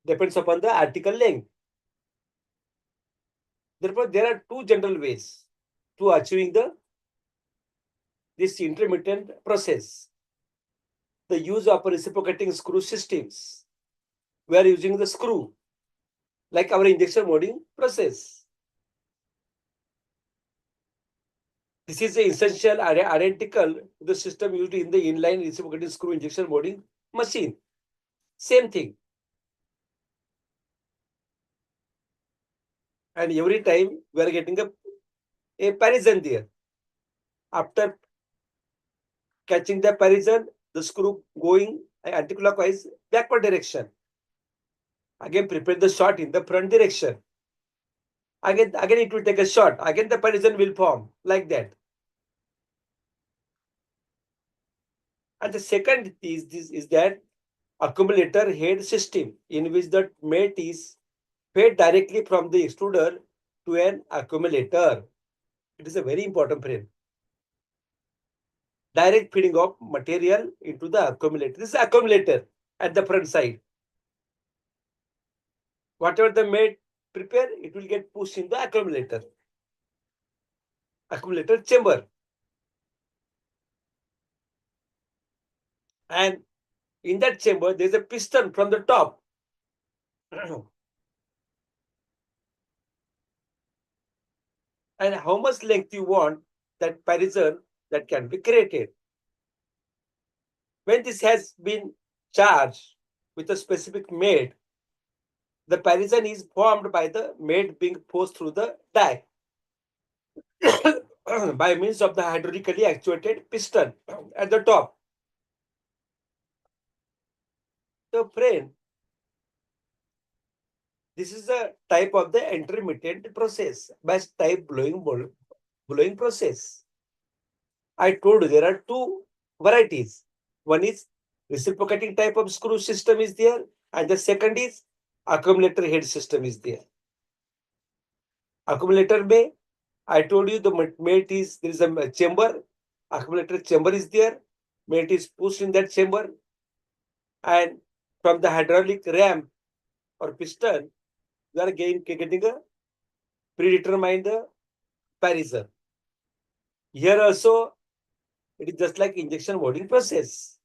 Depends upon the article length. Therefore, there are two general ways to achieving this intermittent process. The use of reciprocating screw systems. We are using the screw, like our injection molding process. This is essential identical to the system used in the inline reciprocating screw injection molding machine. Same thing. And every time we are getting a Parisian there. After catching the Parisian, the screw going anti-clockwise backward direction. Again, prepare the shot in the front direction. Again it will take a shot. Again, the Parisian will form like that. And the second is that accumulator head system, in which the mate is fed directly from the extruder to an accumulator. It is a very important frame. Direct feeding of material into the accumulator. This is accumulator at the front side. Whatever the mate prepare, it will get pushed in the accumulator chamber. And in that chamber, there is a piston from the top. And how much length you want that Parisian, that can be created. When this has been charged with a specific mate, the Parisian is formed by the mate being forced through the die by means of the hydraulically actuated piston at the top. So, friend, this is a type of the intermittent process, best type blowing process. I told you there are two varieties. One is reciprocating type of screw system is there, and the second is accumulator head system is there. Accumulator may, I told you the mate is, there is a chamber, accumulator chamber is there, mate is pushed in that chamber, and from the hydraulic ramp or piston, we are getting a predetermined Parisian. Here also, it is just like injection molding process.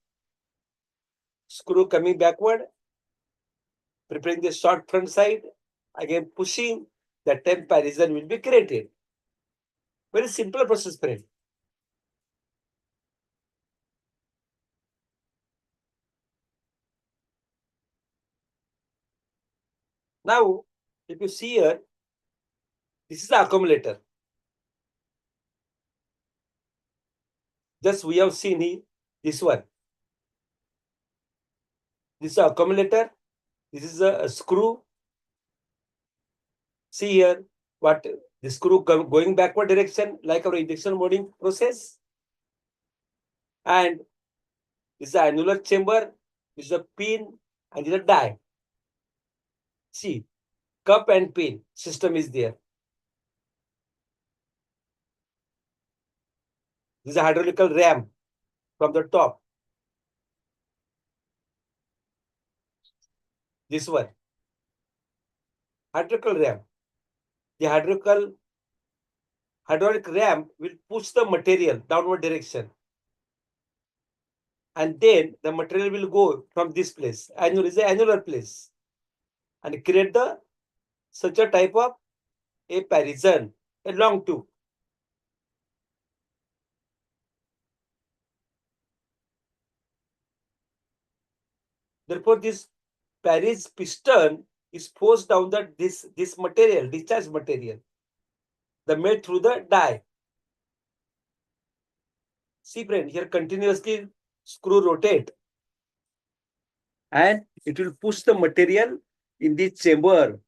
Screw coming backward, preparing the short front side, again pushing, that time Parisian will be created. Very simple process, friend. Now, if you see here, this is the accumulator. Just we have seen here, this one. This is accumulator. This is a screw. See here, what the screw going backward direction, like our injection molding process. And this is the annular chamber. This is a pin and this is a die. See, cup and pin system is there. This is a hydraulical ram from the top. This one. Hydraulical ram. The hydraulic ram will push the material downward direction. And then the material will go from this place. Annular is the annular place. And create the such a type of a parison, a long tube. Therefore, this Paris piston is forced down this material, discharge material, the made through the die. See, friend, here continuously screw rotate, and it will push the material in this chamber.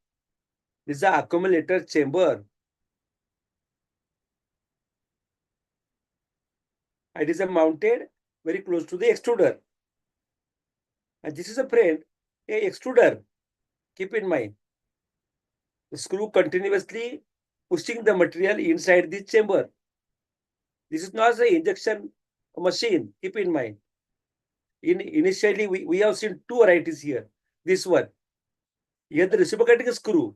This is the accumulator chamber. It is mounted very close to the extruder. And this is a friend, a extruder. Keep in mind. The screw continuously pushing the material inside this chamber. This is not an injection machine. Keep in mind. Initially, we have seen two varieties here. This one. Here the reciprocating screw.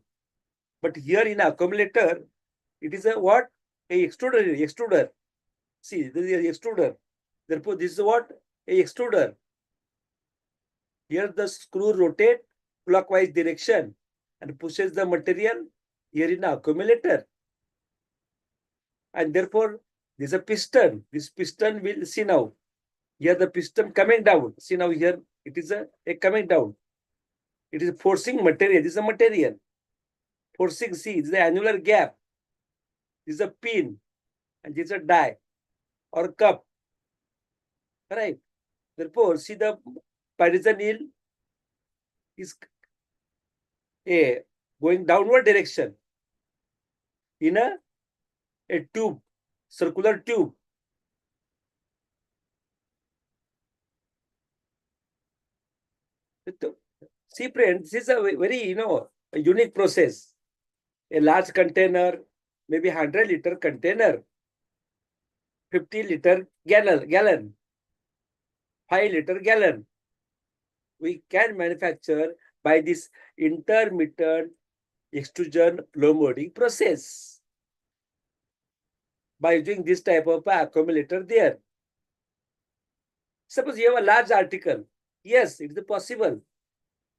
But here in accumulator, it is a what? A extruder. See, this is an extruder. Therefore, this is what? A extruder. Here the screw rotate clockwise direction and pushes the material here in accumulator. And therefore, there is a piston. This piston will see now. Here the piston coming down. See now here it is a coming down. It is forcing material. This is a material. Forcing, see, this is the annular gap. This is a pin. And this is a die or cup. Right. Therefore, see the parison is going downward direction in a tube, circular tube. See, friends, this is a very, a unique process. A large container, maybe 100-liter container, 50-liter gallon, 5-liter gallon. We can manufacture by this intermittent extrusion blow molding process by using this type of accumulator there. Suppose you have a large article. Yes, it is possible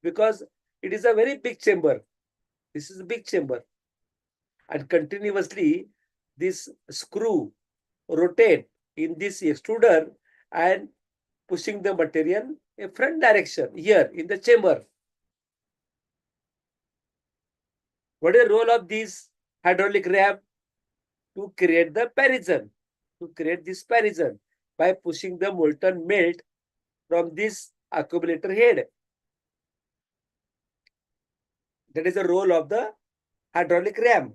because it is a very big chamber. This is a big chamber. And continuously this screw rotate in this extruder and pushing the material in front direction here in the chamber. What is the role of this hydraulic ram? To create the parison, to create this parison by pushing the molten melt from this accumulator head. That is the role of the hydraulic ram.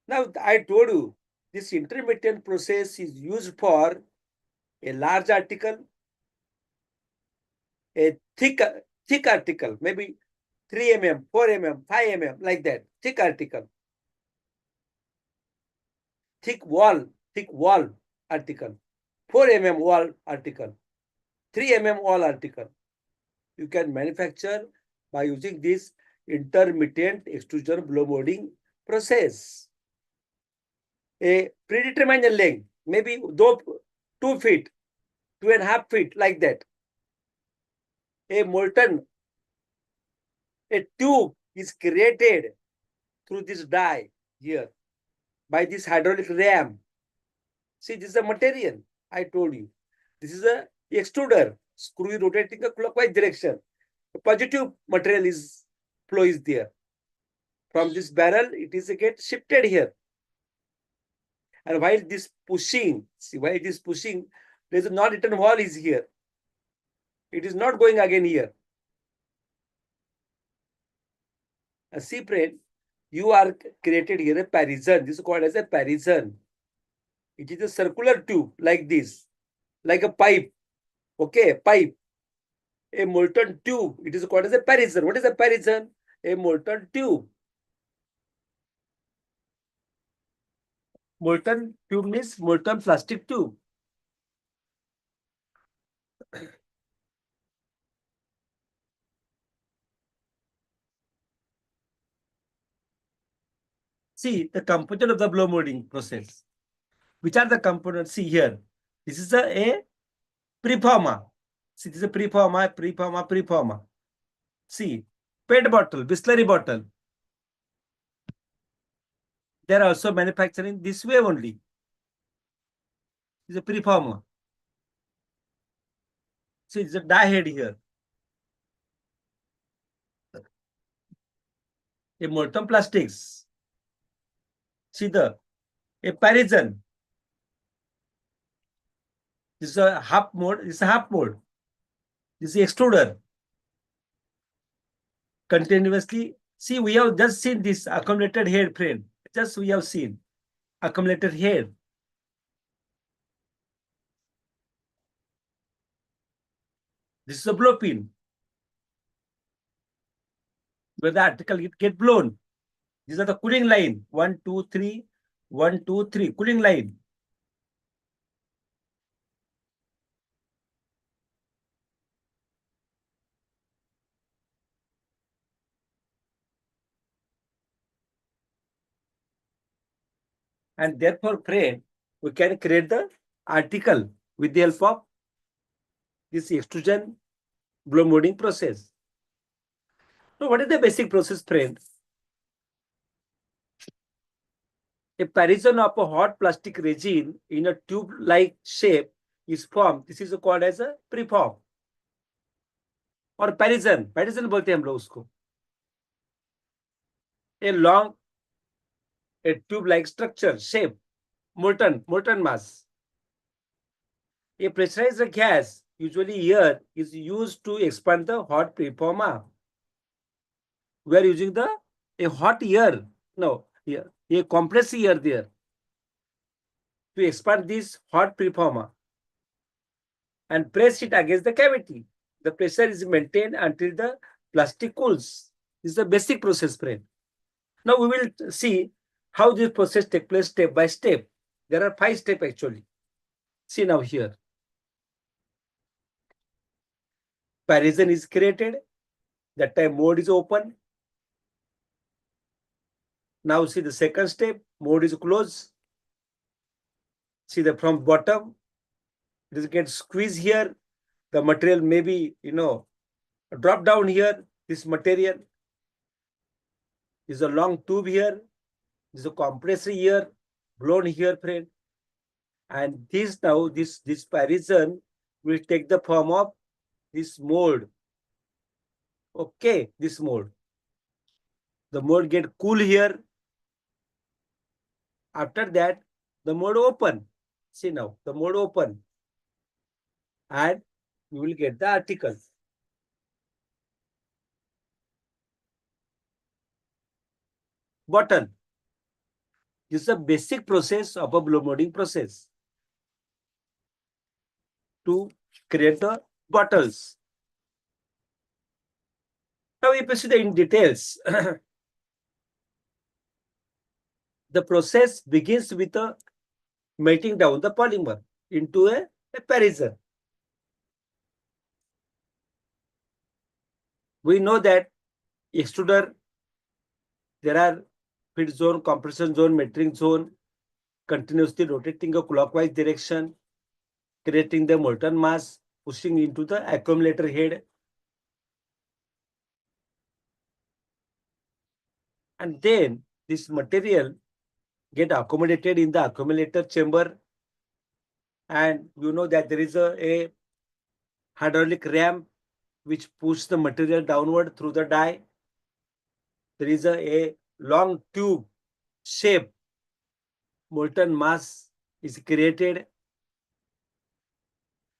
Now, I told you, this intermittent process is used for a large article, a thick article, maybe 3 mm, 4 mm, 5 mm, like that, thick article. Thick wall article, 4 mm wall article, 3 mm wall article. You can manufacture by using this intermittent extrusion blow molding process. A predetermined length, maybe 2 feet, 2.5 feet, like that. A tube is created through this die here by this hydraulic ram. See, this is a material I told you. This is a extruder, screw is rotating a clockwise direction. The positive material flow is there. From this barrel, it is get shifted here. And while this pushing, there is a non-return wall is here. It is not going again here. A see, friend, you are created here a parison. This is called as a parison. It is a circular tube like this, like a pipe. Okay, pipe. A molten tube. It is called as a parison. What is a parison? A molten tube. Molten tube means molten plastic tube. See the component of the blow molding process. Which are the components? See here. This is a preformer. See, this is a preformer. See, PET bottle, Bisleri bottle. They are also manufacturing this way only. This is a preformer. See, it's a die head here. A molten plastics. See a Parisian. This is a half mode. This is a half mode. This is extruder. Continuously. See, we have just seen this accumulated head, friend. Just we have seen accumulated head. This is a blow pin. Where the article get blown. These are the cooling line. 1, 2, 3. 1, 2, 3. Cooling line. And therefore, friend, we can create the article with the help of this extrusion blow molding process. So what is the basic process, friend? A parison of a hot plastic resin in a tube-like shape is formed. This is called as a preform or parison. Parison बोलते हैं हम लोग उसको. A tube-like structure, shape, molten mass. A pressurized gas, usually air, is used to expand the hot preformer. We are using a hot air. No, here a compressed air there to expand this hot preformer and press it against the cavity. The pressure is maintained until the plastic cools. This is the basic process, friend. Now we will see how this process takes place step by step. There are 5 steps actually. See now here. Parison is created. That time mode is open. Now see the second step, mode is closed. See the from bottom, it is get squeezed here. The material may be, drop down here. This material is a long tube here. This is a compressor here, blown here, friend. And this now, this parison will take the form of this mold. Okay, this mold. The mold get cool here. After that, the mold open. See now, the mold open. And you will get the article. Bottle. This is a basic process of a blow molding process to create the bottles. Now, if you see the in details, the process begins with a melting down the polymer into a parison. We know that extruder, there are feed zone, compression zone, metering zone, continuously rotating a clockwise direction, creating the molten mass, pushing into the accumulator head. And then this material get accommodated in the accumulator chamber. And you know that there is a hydraulic ramp which pushes the material downward through the die. There is a long tube shape, molten mass is created.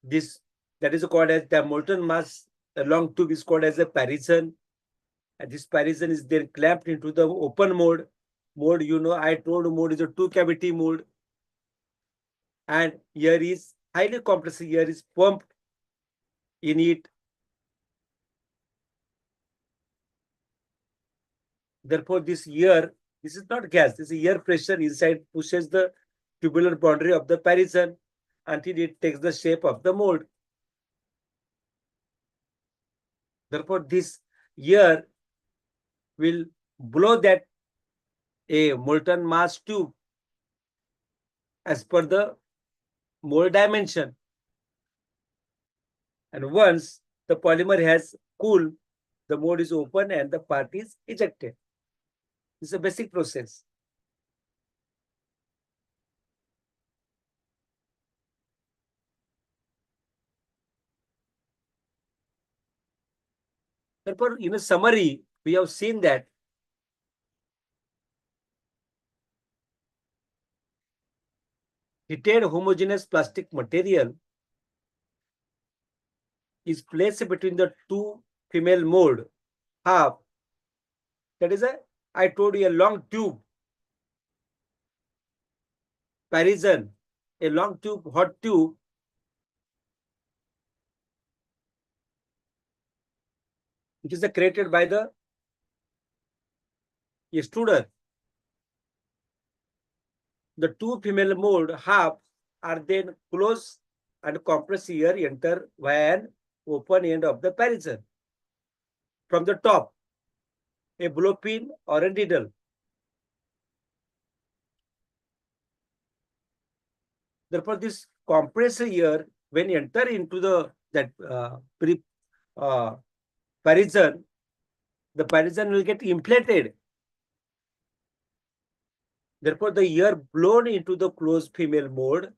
That is called as the molten mass. The long tube is called as a parison. And this parison is then clamped into the open mode. Mode, I told mode is a 2-cavity mode. And here is highly compressed air is pumped in it. Therefore, this air, this is not gas, this is air pressure inside pushes the tubular boundary of the parison until it takes the shape of the mold. Therefore, this air will blow that a molten mass tube as per the mold dimension. And once the polymer has cooled, the mold is open and the part is ejected. This is a basic process. Therefore, in a summary, we have seen that heated homogeneous plastic material is placed between the two female mold half. That is I told you, a long tube, parison, a long tube, hot tube, which is created by the extruder. The two female mold halves are then closed and compressed air enter via an open end of the parison. From the top, a blow pin or a needle. Therefore, this compressed air, when enter into the parison, the parison will get inflated. Therefore, the air blown into the closed female mold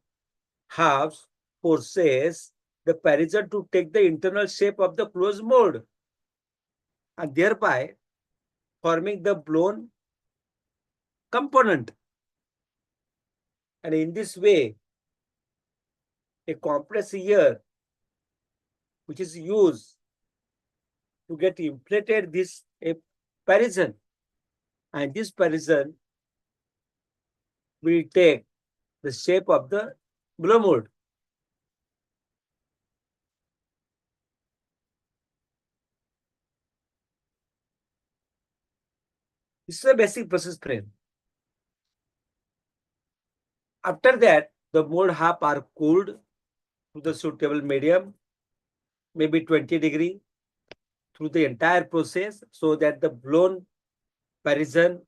halves forces the parison to take the internal shape of the closed mold and thereby forming the blown component. And in this way, a compressed air which is used to get inflated this a parison, and this parison will take the shape of the blow mold. This is a basic process frame. After that, the mold half are cooled to the suitable medium, maybe 20 degree, through the entire process, so that the blown parison,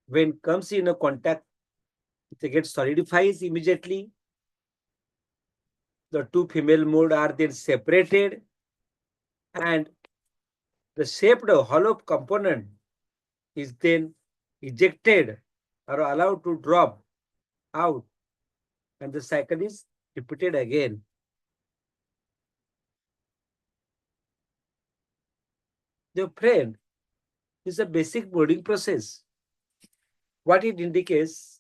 when comes in a contact, it gets solidifies immediately. The two female mold are then separated, and the shaped hollow component is then ejected or allowed to drop out, and the cycle is repeated again. The friend, this is a basic molding process. What it indicates,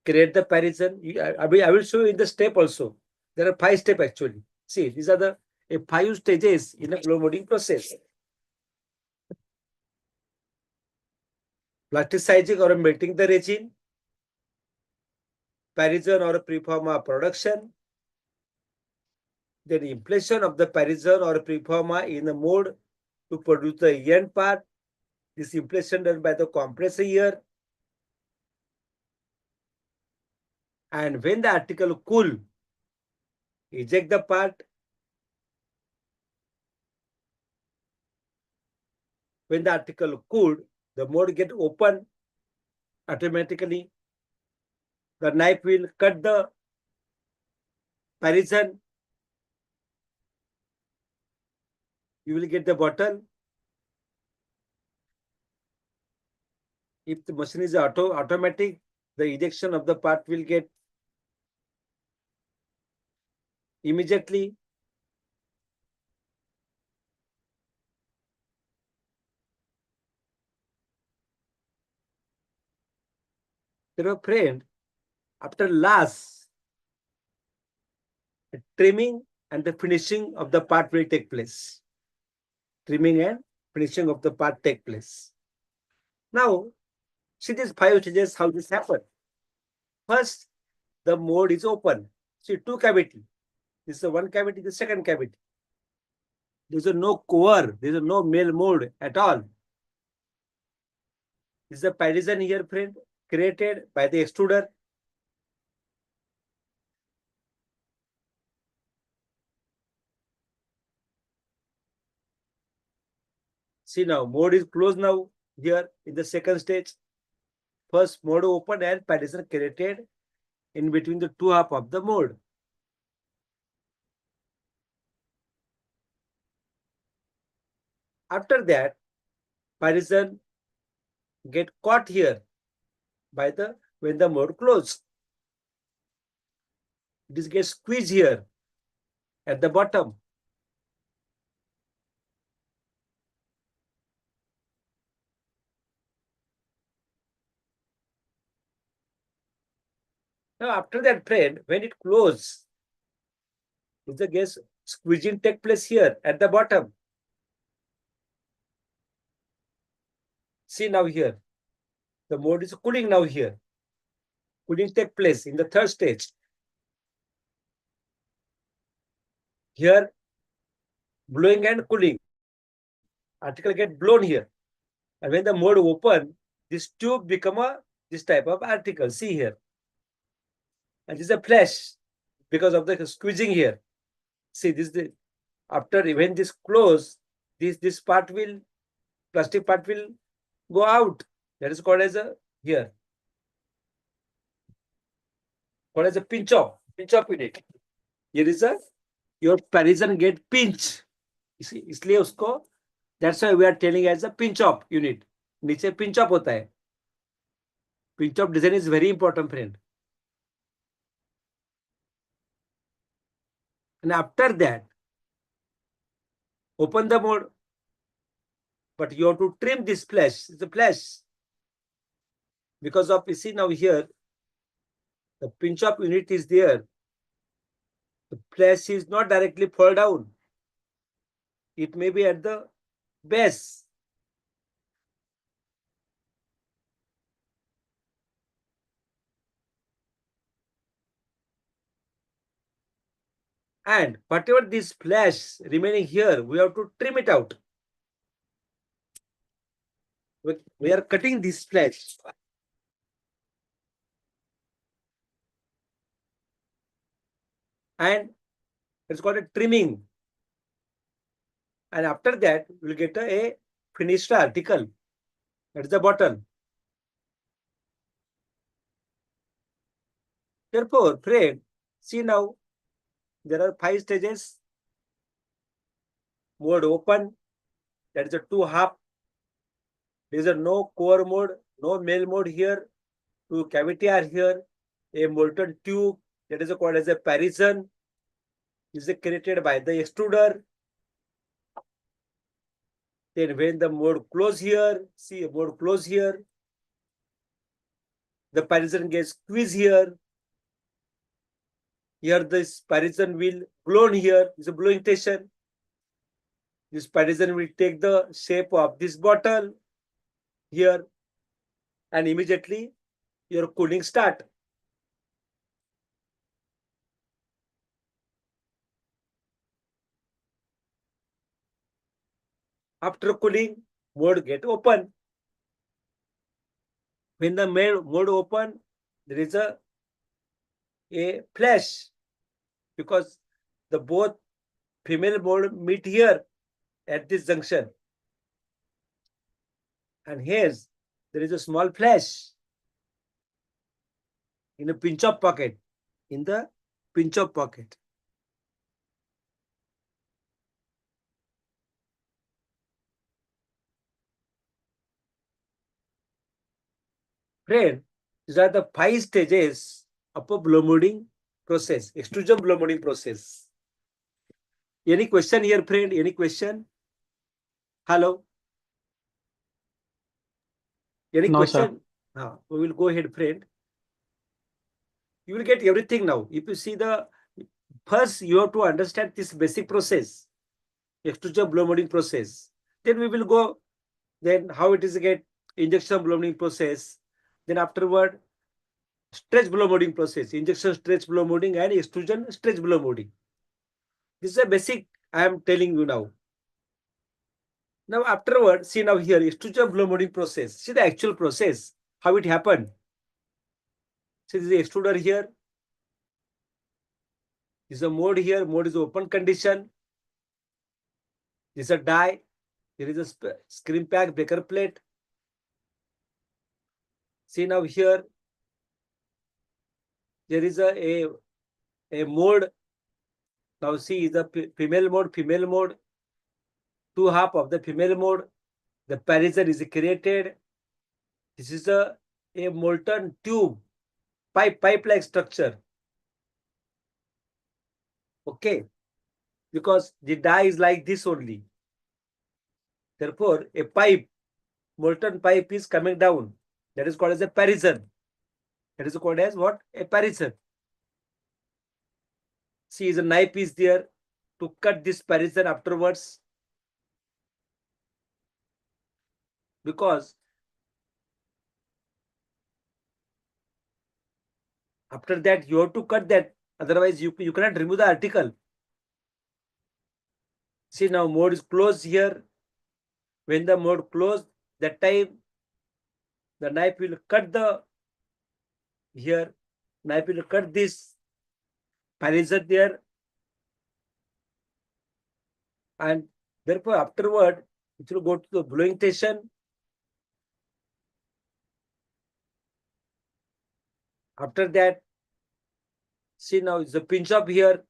create the parison. I will show you in the step also. There are 5 steps actually. See, these are the 5 stages in a blow molding process. Plasticizing or melting the resin, parison or preforma production, then inflation of the parison or preforma in the mold to produce the end part. This inflation done by the compressor air. And when the article cool, eject the part. When the article cooled, the mold get open automatically. The knife will cut the parison. You will get the bottle. If the machine is automatic, the ejection of the part will get immediately. Therefore, friend, after last, trimming and the finishing of the part will take place. Trimming and finishing of the part take place. Now, see these 5 stages, how this happen. First, the mold is open. See, 2 cavity. This is the 1 cavity, the 2nd cavity. There is no core, there is no male mold at all. This is the parison here, friend, created by the extruder. See now, mode is closed now here in the second stage. First mode open and partition created in between the two half of the mode. After that, partition get caught here by the when the mode closed. This gets squeezed here at the bottom. Now after that, friend, when it closes, the gas squeezing take place here at the bottom. See now here, the mode is cooling now here. Cooling take place in the third stage. Here, blowing and cooling. Article get blown here. And when the mode open, this tube become this type of article. See here. And this is a flash because of the squeezing here. See this after when this close, this part will plastic part will go out. That is called as a here. Called as a pinch off unit. Here is a your partition get pinch. इसलिए उसको that's why we are telling as a pinch off unit. नीचे pinch off होता है. Pinch off design is very important, friend. And after that, open the mode. But you have to trim this flash. It's a flash. Because of, you see now here, the pinch off unit is there. The flash is not directly fall down. It may be at the base. And whatever this flash remaining here, we have to trim it out. We are cutting this flash. And it's called a trimming. And after that, we'll get a finished article. That's the bottle. Therefore, friend, see now, there are 5 stages. Mode open, that is a 2 half. There is a no core mode, no male mode here. 2 cavity are here. A molten tube, that is called as a partition, is created by the extruder. Then when the mode close here, see a mode close here, the partition gets squeezed here. Here this partition will blown here, is a blowing station. This partition will take the shape of this bottle here, and immediately your cooling start. After cooling, mode get open. When the mode open, there is a flash because the both female mode meet here at this junction. And here's there is a small flash in a pinch off pocket. In the pinch off pocket. Friend, these are the 5 stages of a blow molding process, extrusion blow molding process. Any question here, friend? Any question? Hello? Any No, question? We will go ahead, friend. You will get everything now. If you see the first, you have to understand this basic process, extrusion blow molding process. Then we will go. Then how it is get injection blow molding process. Then afterward, stretch blow molding process, injection stretch blow molding and extrusion stretch blow molding. This is a basic I am telling you now. Now afterward, see now here, extrusion blow molding process. See the actual process, how it happened. See this is the extruder here. This is a mode here. Mode is open condition. This is a die. There is a screen pack baker plate. See now here, there is a mode. Now see the female mode, two half of the female mode. The parison is created. This is a molten tube, pipe-like structure. Okay, because the die is like this only. Therefore, a molten pipe is coming down. That is called as a parison. That is called as what? A parison. See, the knife is there to cut this parison afterwards. Because after that, you have to cut that. Otherwise, you cannot remove the article. See, now mode is closed here. When the mode closed, that time the knife will cut here. Knife will cut this parison there. And therefore, afterward, it will go to the blowing station. After that, see now it's a pinch up here.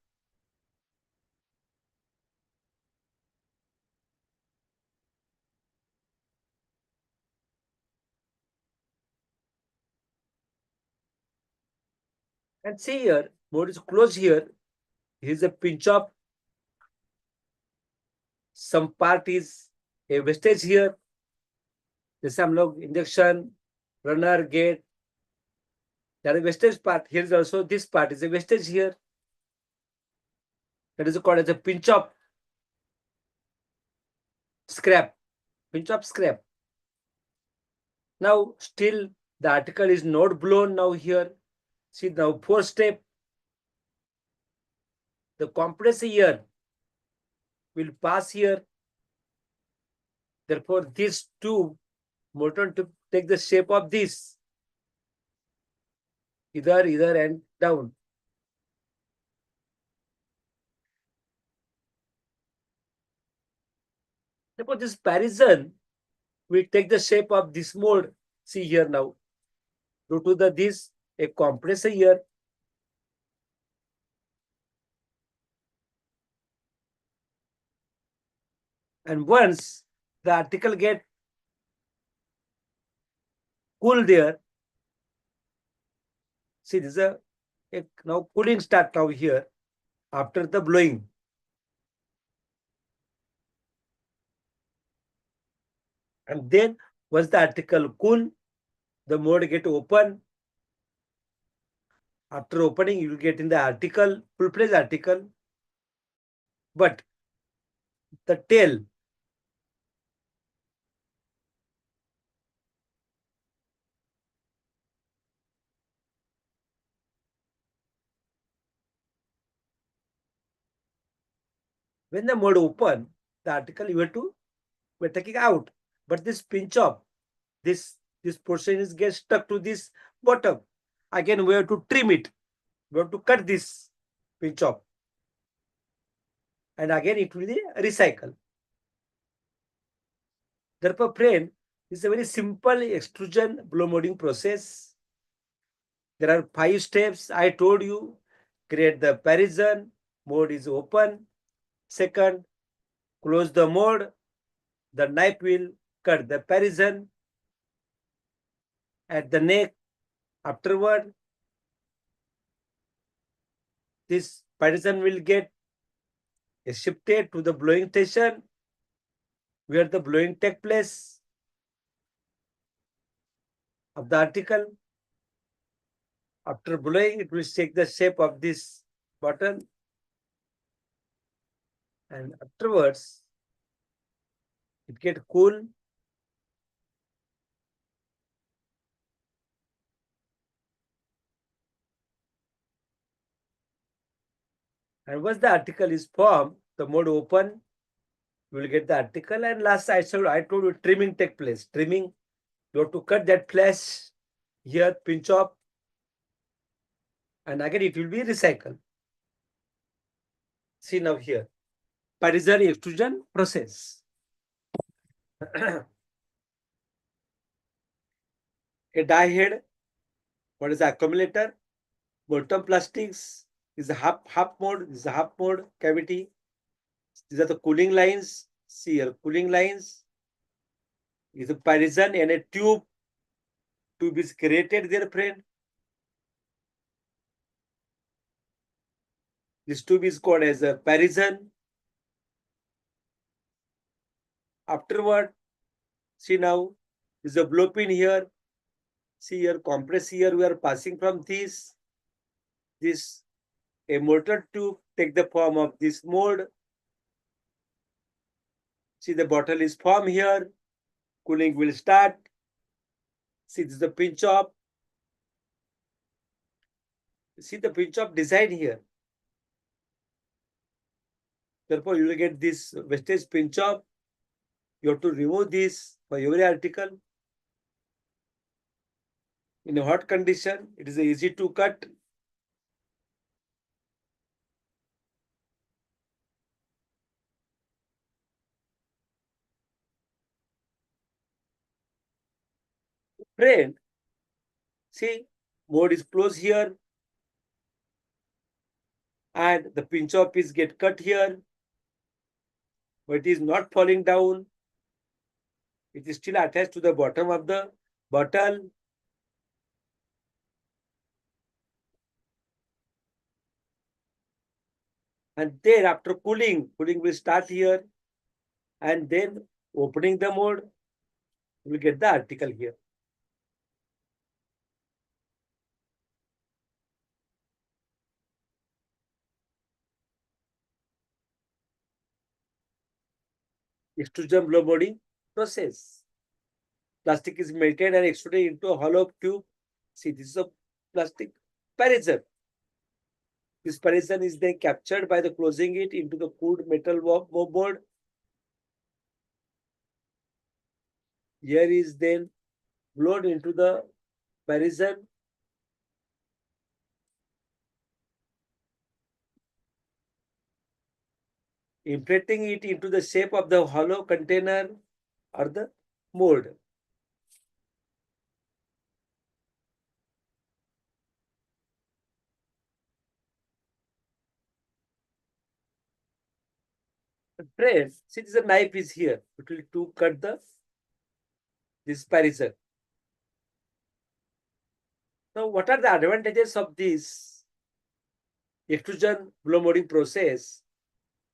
And see here, mode is closed here. Here is a pinch up. Some part is a wastage here. जैसे हम लोग injection runner gate, that is wastage part. Here is also this part is a wastage here. That is called as a pinch up scrap. Pinch up scrap. Now still the article is not blown now here. See now fourth step. The compressor here will pass here. Therefore, this tube molten to take the shape of this. Either and down. Therefore, this parison will take the shape of this mold. See here now. Due to this, a compressor here. And once the article get cool there, see this is a now cooling start now here after the blowing. And then once the article cool, the mode get open. After opening, you will get in the article, full-fledged article. But the tail, when the mode open, the article you have to we're taking out. But this pinch off, this portion is get stuck to this bottom. Again, we have to trim it. We have to cut this pinch off. And again, it will be recycled. Therefore, friend, this is a very simple extrusion blow molding process. There are 5 steps. I told you, create the parison, mold is open. Second, close the mold. The knife will cut the parison at the neck. Afterward, this parison will get shifted to the blowing station where the blowing take place of the article. After blowing, it will take the shape of this button. And afterwards, it get cool. And once the article is formed, the mode open, you will get the article. And last I told you trimming take place. Trimming, you have to cut that flash here, pinch off, and again it will be recycled. See now here, parison extrusion process. A die head, what is the accumulator? Molten plastics is a half mode, this is a half mode cavity. These are the cooling lines. See here, cooling lines is a Parisian and a tube. Tube is created there, friend. This tube is called as a Parisian. Afterward, see now, is a blow pin here. See here, compress here. We are passing from this a motor tube take the form of this mode. See the bottle is formed here. Cooling will start. See this is the pinch off. See the pinch off design here. Therefore, you will get this wastage pinch off. You have to remove this for every article. In a hot condition, it is easy to cut. Friend, see, mode is closed here. And the pinch off is get cut here. But it is not falling down. It is still attached to the bottom of the bottle. And then after cooling will start here. And then opening the mode, you will get the article here. Extrusion blow molding process. Plastic is melted and extruded into a hollow tube. See, this is a plastic Parison. This Parison is then captured by the closing it into the cooled metal mold. Here is then blown into the Parison. Inflating it into the shape of the hollow container or the mold. Friends, see this knife is here. It will to cut this Parison. Now, what are the advantages of this extrusion blow molding process?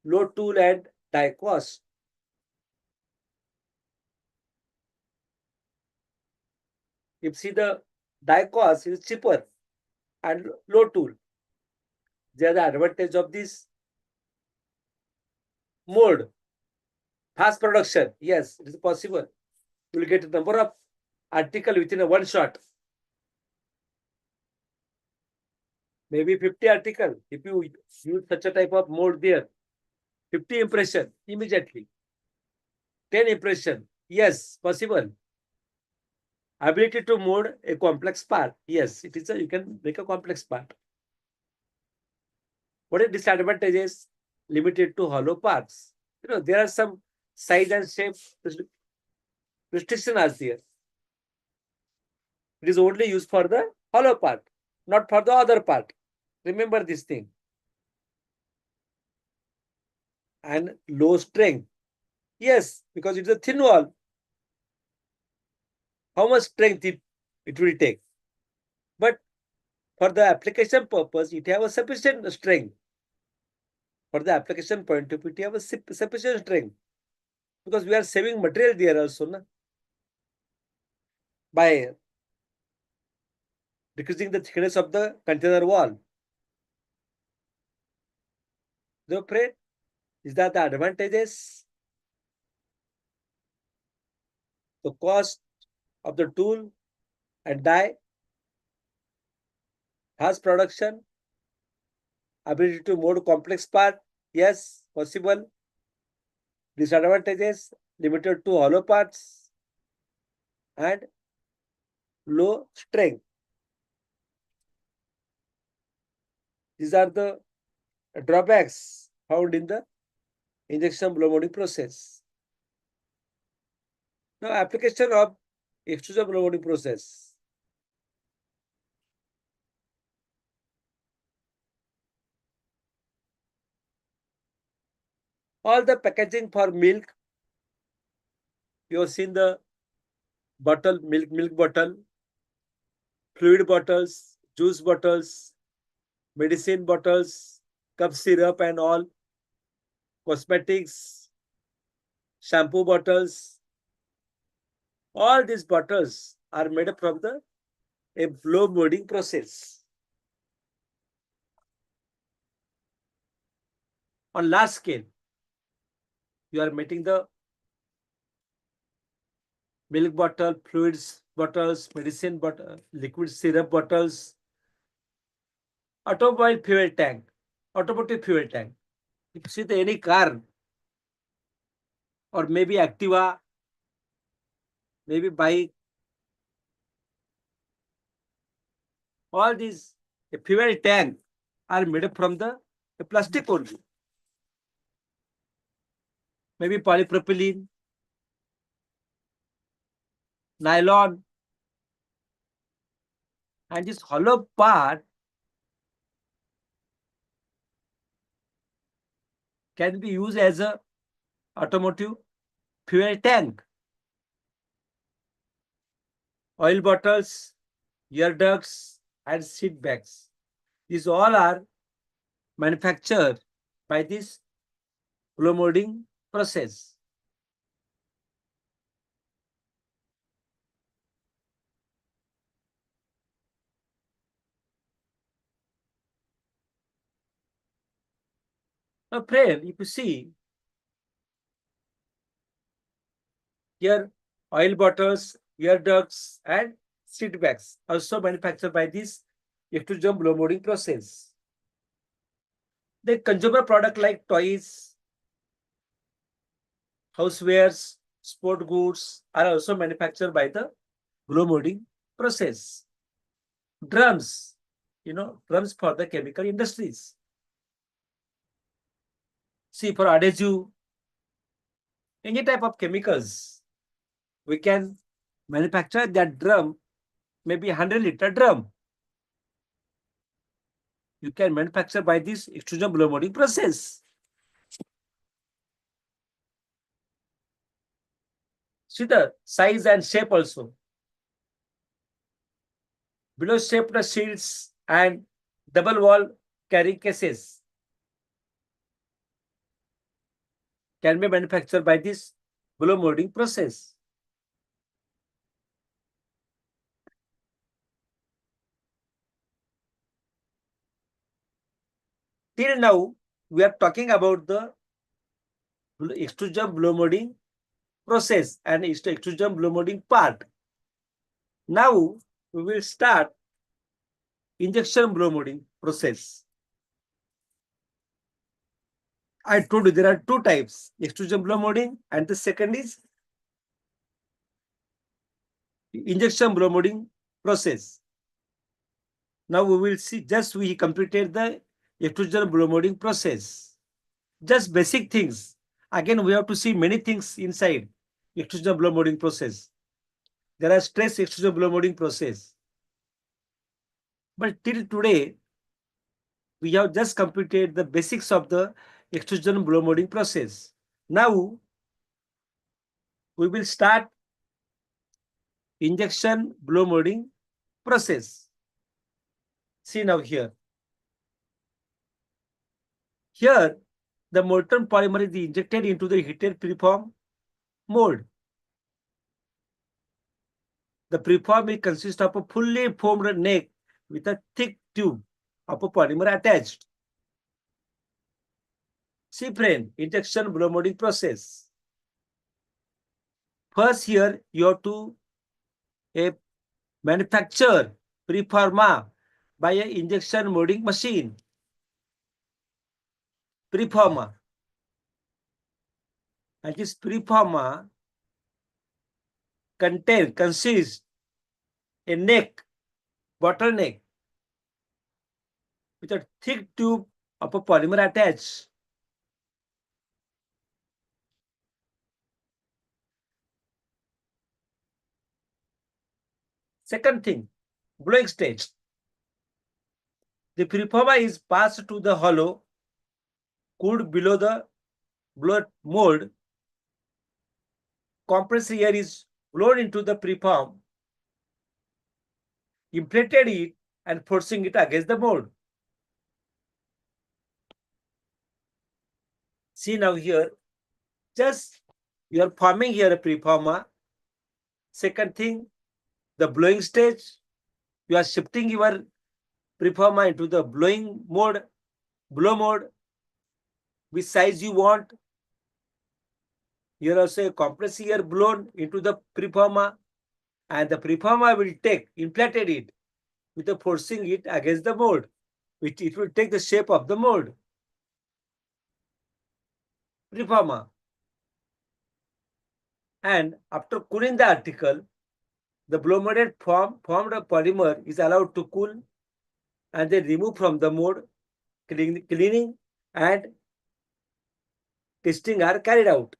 Low tool and die cost. If see the die cost is cheaper and low tool. They are the advantage of this mode. Fast production. Yes, it is possible. You will get a number of article within a one shot. Maybe 50 article. If you use such a type of mode there, 50 impression immediately. 10 impression. Yes, possible. Ability to mold a complex part. Yes, it is you can make a complex part. What are disadvantages? Limited to hollow parts. There are some size and shape restriction are there. It is only used for the hollow part, not for the other part. Remember this thing. And low strength. Yes, because it's a thin wall. How much strength it will take? But for the application purpose, it have a sufficient strength. For the application point of view, it have a sufficient strength. Because we are saving material there also, na? By decreasing the thickness of the container wall. Therefore, is that the advantages? The cost of the tool and die, fast production, ability to mold complex part, yes, possible. Disadvantages, limited to hollow parts and low strength. These are the drawbacks found in the injection blow molding process. Now, application of extrusion blow molding process. All the packaging for milk, you have seen the bottle, milk bottle, fluid bottles, juice bottles, medicine bottles, cup syrup and all, cosmetics, shampoo bottles. All these bottles are made up from a blow molding process. On large scale, you are making the milk bottle, fluids bottles, medicine bottle, liquid syrup bottles, automobile fuel tank, automotive fuel tank. If you see any car or maybe Activa, maybe bike, all these fuel tank are made up from the plastic only. Maybe polypropylene, nylon, and this hollow part can be used as a automotive fuel tank. Oil bottles, ear ducts, and seat bags. These all are manufactured by this blow molding process. Now, friend, if you see here, oil bottles, ear ducts, and seat bags also manufactured by this extrusion blow molding process. The consumer product like toys, housewares, sport goods are also manufactured by the blow molding process. Drums, drums for the chemical industries. See, for adhesive, any type of chemicals, we can manufacture that drum, maybe 100-liter drum. You can manufacture by this extrusion blow molding process. See the size and shape also. Below shaped shields and double wall carrying cases can be manufactured by this blow molding process. Till now, we are talking about the extrusion blow molding process and extrusion blow molding part. Now, we will start injection blow molding process. I told you there are two types, extrusion blow molding, and the second is injection blow molding process. Now we will see, just we completed the extrusion blow molding process. Just basic things. Again, we have to see many things inside extrusion blow molding process. There are stress extrusion blow molding process. But till today, we have just completed the basics of the extrusion blow molding process. Now, we will start injection blow molding process. See now here. Here, the molten polymer is injected into the heated preform mold. The preform will consist of a fully formed neck with a thick tube of a polymer attached. See friend, injection blow molding process. First here, you have to manufacture preforma by an injection molding machine. Preforma. And this preforma consists a neck, bottleneck, with a thick tube of a polymer attached. Second thing, blowing stage. The preformer is passed to the hollow, cooled below the blower mold. Compressed air is blown into the preform, inflated it, and forcing it against the mold. See now here, just you are forming here a preformer. Second thing, the blowing stage, you are shifting your preformer into the blowing mode, blow mode, which size you want. Here also a compressed air blown into the preformer, and the preformer will take, inflated it with the forcing it against the mold, which it will take the shape of the mold. Preformer. And after cooling the article, the blow molded formed polymer is allowed to cool and then remove from the mold. Cleaning and testing are carried out.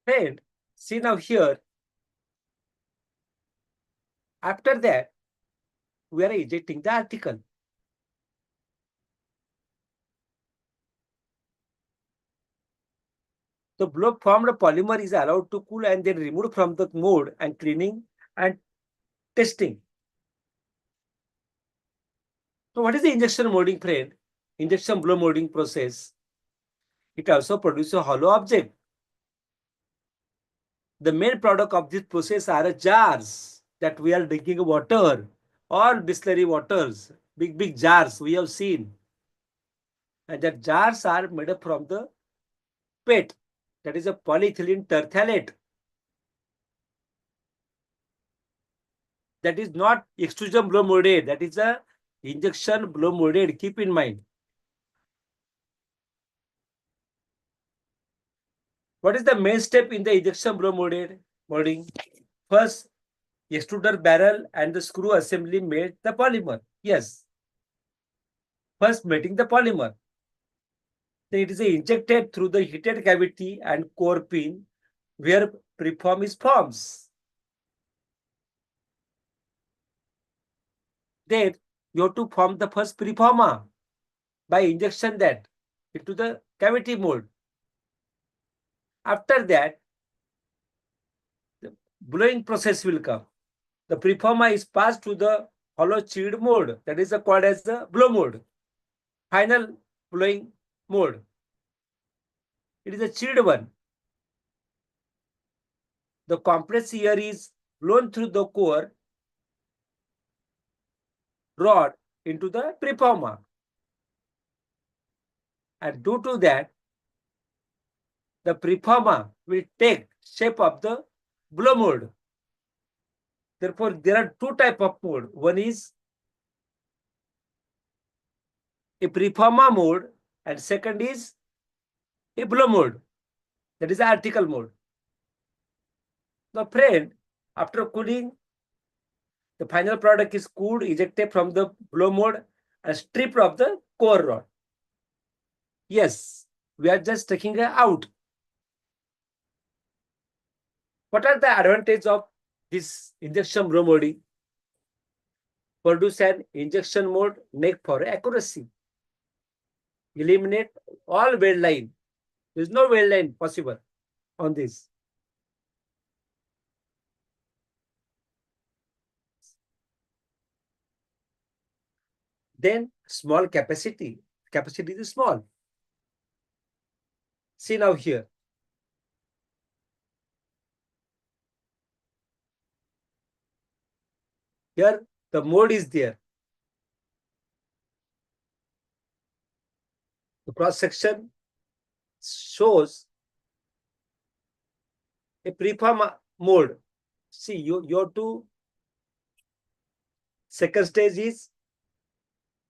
And see now here, after that, we are ejecting the article. The blow formed polymer is allowed to cool and then removed from the mold and cleaning and testing. So what is the injection molding, friend? Injection blow molding process. It also produces a hollow object. The main product of this process are jars that we are drinking water, all distillery waters, big jars we have seen. And the jars are made up from the PET, that is a polyethylene terephthalate. That is not extrusion blow molded, that is a injection blow molded. Keep in mind. What is the main step in the injection blow molding? First, extruder barrel and the screw assembly made the polymer. Yes. First, mating the polymer. Then it is injected through the heated cavity and core pin where preform is forms. Then you have to form the first preformer by injection that into the cavity mold. After that, the blowing process will come. The preformer is passed to the hollow chilled mold, that is called as the blow mold. Final blowing mold. It is a chilled one. The compressed air is blown through the core rod into the preformer. And due to that, the preformer will take shape of the blow mold. Therefore, there are two types of mold. One is a preformer mode and second is a blow mode. That is the article mode. Now, friend, after cooling, the final product is cooled, ejected from the blow mode and stripped of the core rod. Yes, we are just taking it out. What are the advantages of this injection blow molding? Produce an injection mold neck for accuracy. Eliminate all weld line. There is no weld line possible on this. Then small capacity. Capacity is small. See now here. Here the mold is there. The cross section shows a preform mold. See, your two second stage is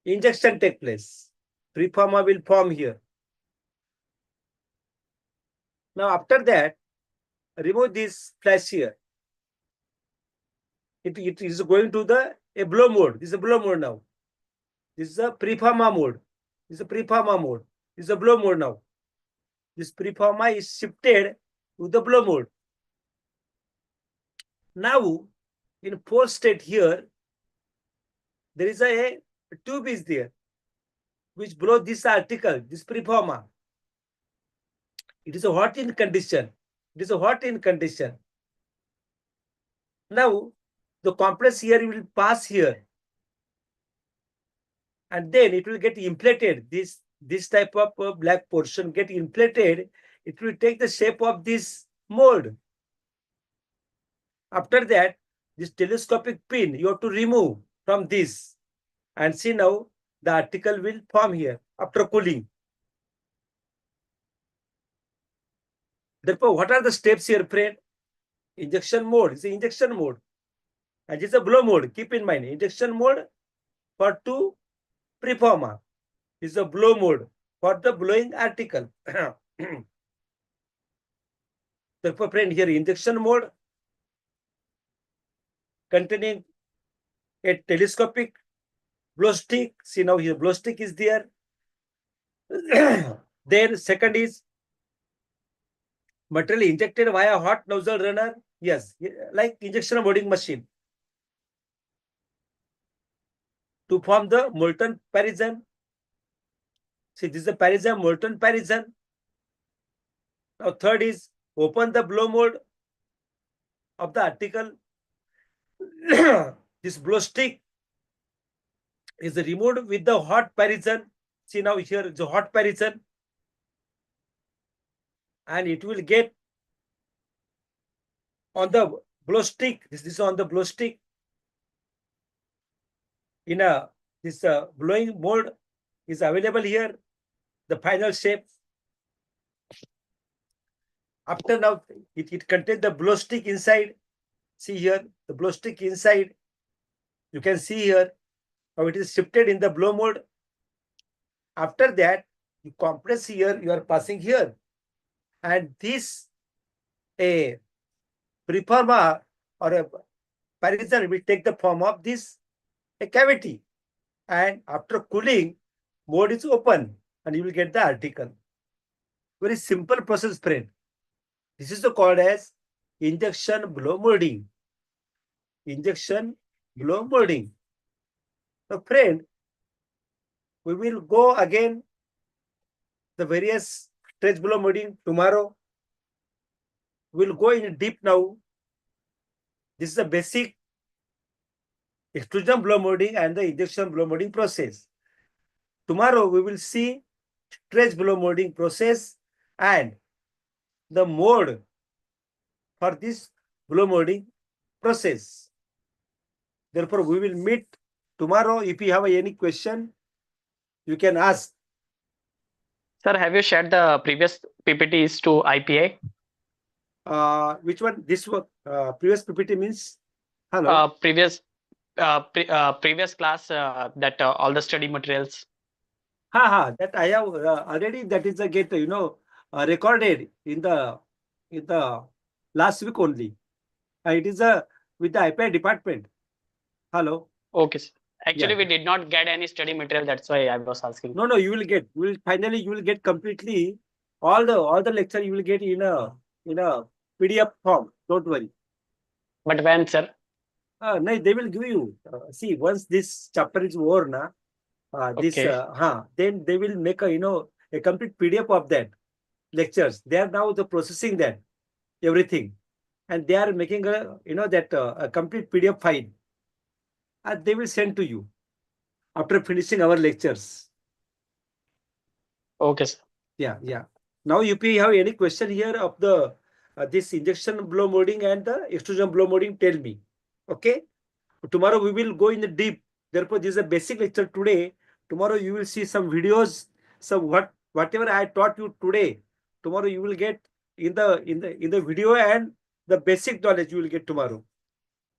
injection take place. Preformer will form here. Now after that, remove this flash here. it is going to a blow mode. This is a blow mode now. This is a preforma mode. This is a preforma mode. This is a blow mode now. This preforma is shifted to the blow mode. Now, in fourth state here, there is a tube is there, which blow this article, this preforma. It is a hot in condition. It is a hot in condition. Now, the compress here will pass here. And then it will get inflated. This type of black portion get inflated. It will take the shape of this mold. After that, this telescopic pin you have to remove from this. And see now, the article will form here after cooling. Therefore, what are the steps here, friend? Injection mode is the injection mode. And this is a blow mode. Keep in mind, injection mode for two preforma is the blow mode for the blowing article. Therefore, friend, here injection mode containing a telescopic blow stick. See now here blow stick is there. Then second is material injected via hot nozzle runner. Yes, like injection molding machine to form the molten parison. See, this is the parison, molten parison. Now third is open the blow mold of the article. This blow stick is removed with the hot parison. See now here is a hot parison. And it will get on the blow stick. This is on the blow stick. In this blowing mold is available here. The final shape. After now, it contains the blow stick inside. See here, the blow stick inside. You can see here how it is shifted in the blow mode. After that, you compress here, you are passing here. And this a preforma or a parison will take the form of this a cavity. And after cooling, mode is open and you will get the article. Very simple process, friend. This is called as injection blow molding. Injection blow molding. So, friend, we will go again the various stretch blow molding tomorrow. We'll go in deep now. This is the basic extrusion blow molding and the injection blow molding process. Tomorrow we will see stretch blow molding process and the mode for this blow molding process. Therefore, we will meet tomorrow. If you have any question, you can ask. Sir, have you shared the previous PPTs to IPA? Which one? This one? Previous PPT means? Hello. Previous class that all the study materials. That I have already. That is a get recorded in the last week only. It is with the IPA department. Hello. Okay, sir. Actually, Yeah. we did not get any study material. That's why I was asking. No, you will get. Finally you will get completely all the lecture. You will get in a PDF form. Don't worry. But when, sir? No, they will give you. See, once this chapter is over, Okay. then they will make a complete PDF of that lectures. They are now processing that everything, and they are making a complete PDF file, and they will send to you after finishing our lectures. Okay, sir. Yeah. Now, if you have any question here of the this injection blow molding and the extrusion blow molding, tell me. Okay. Tomorrow we will go in the deep. Therefore, this is a basic lecture today. Tomorrow you will see some videos. Some whatever I taught you today. Tomorrow you will get in the video, and the basic knowledge you will get tomorrow.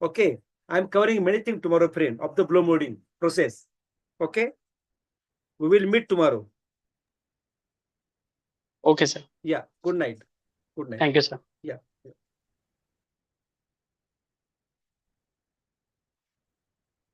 Okay. I am covering many things tomorrow, friend, of the blow molding process. Okay. We will meet tomorrow. Okay, sir. Yeah. Good night. Good night. Thank you, sir.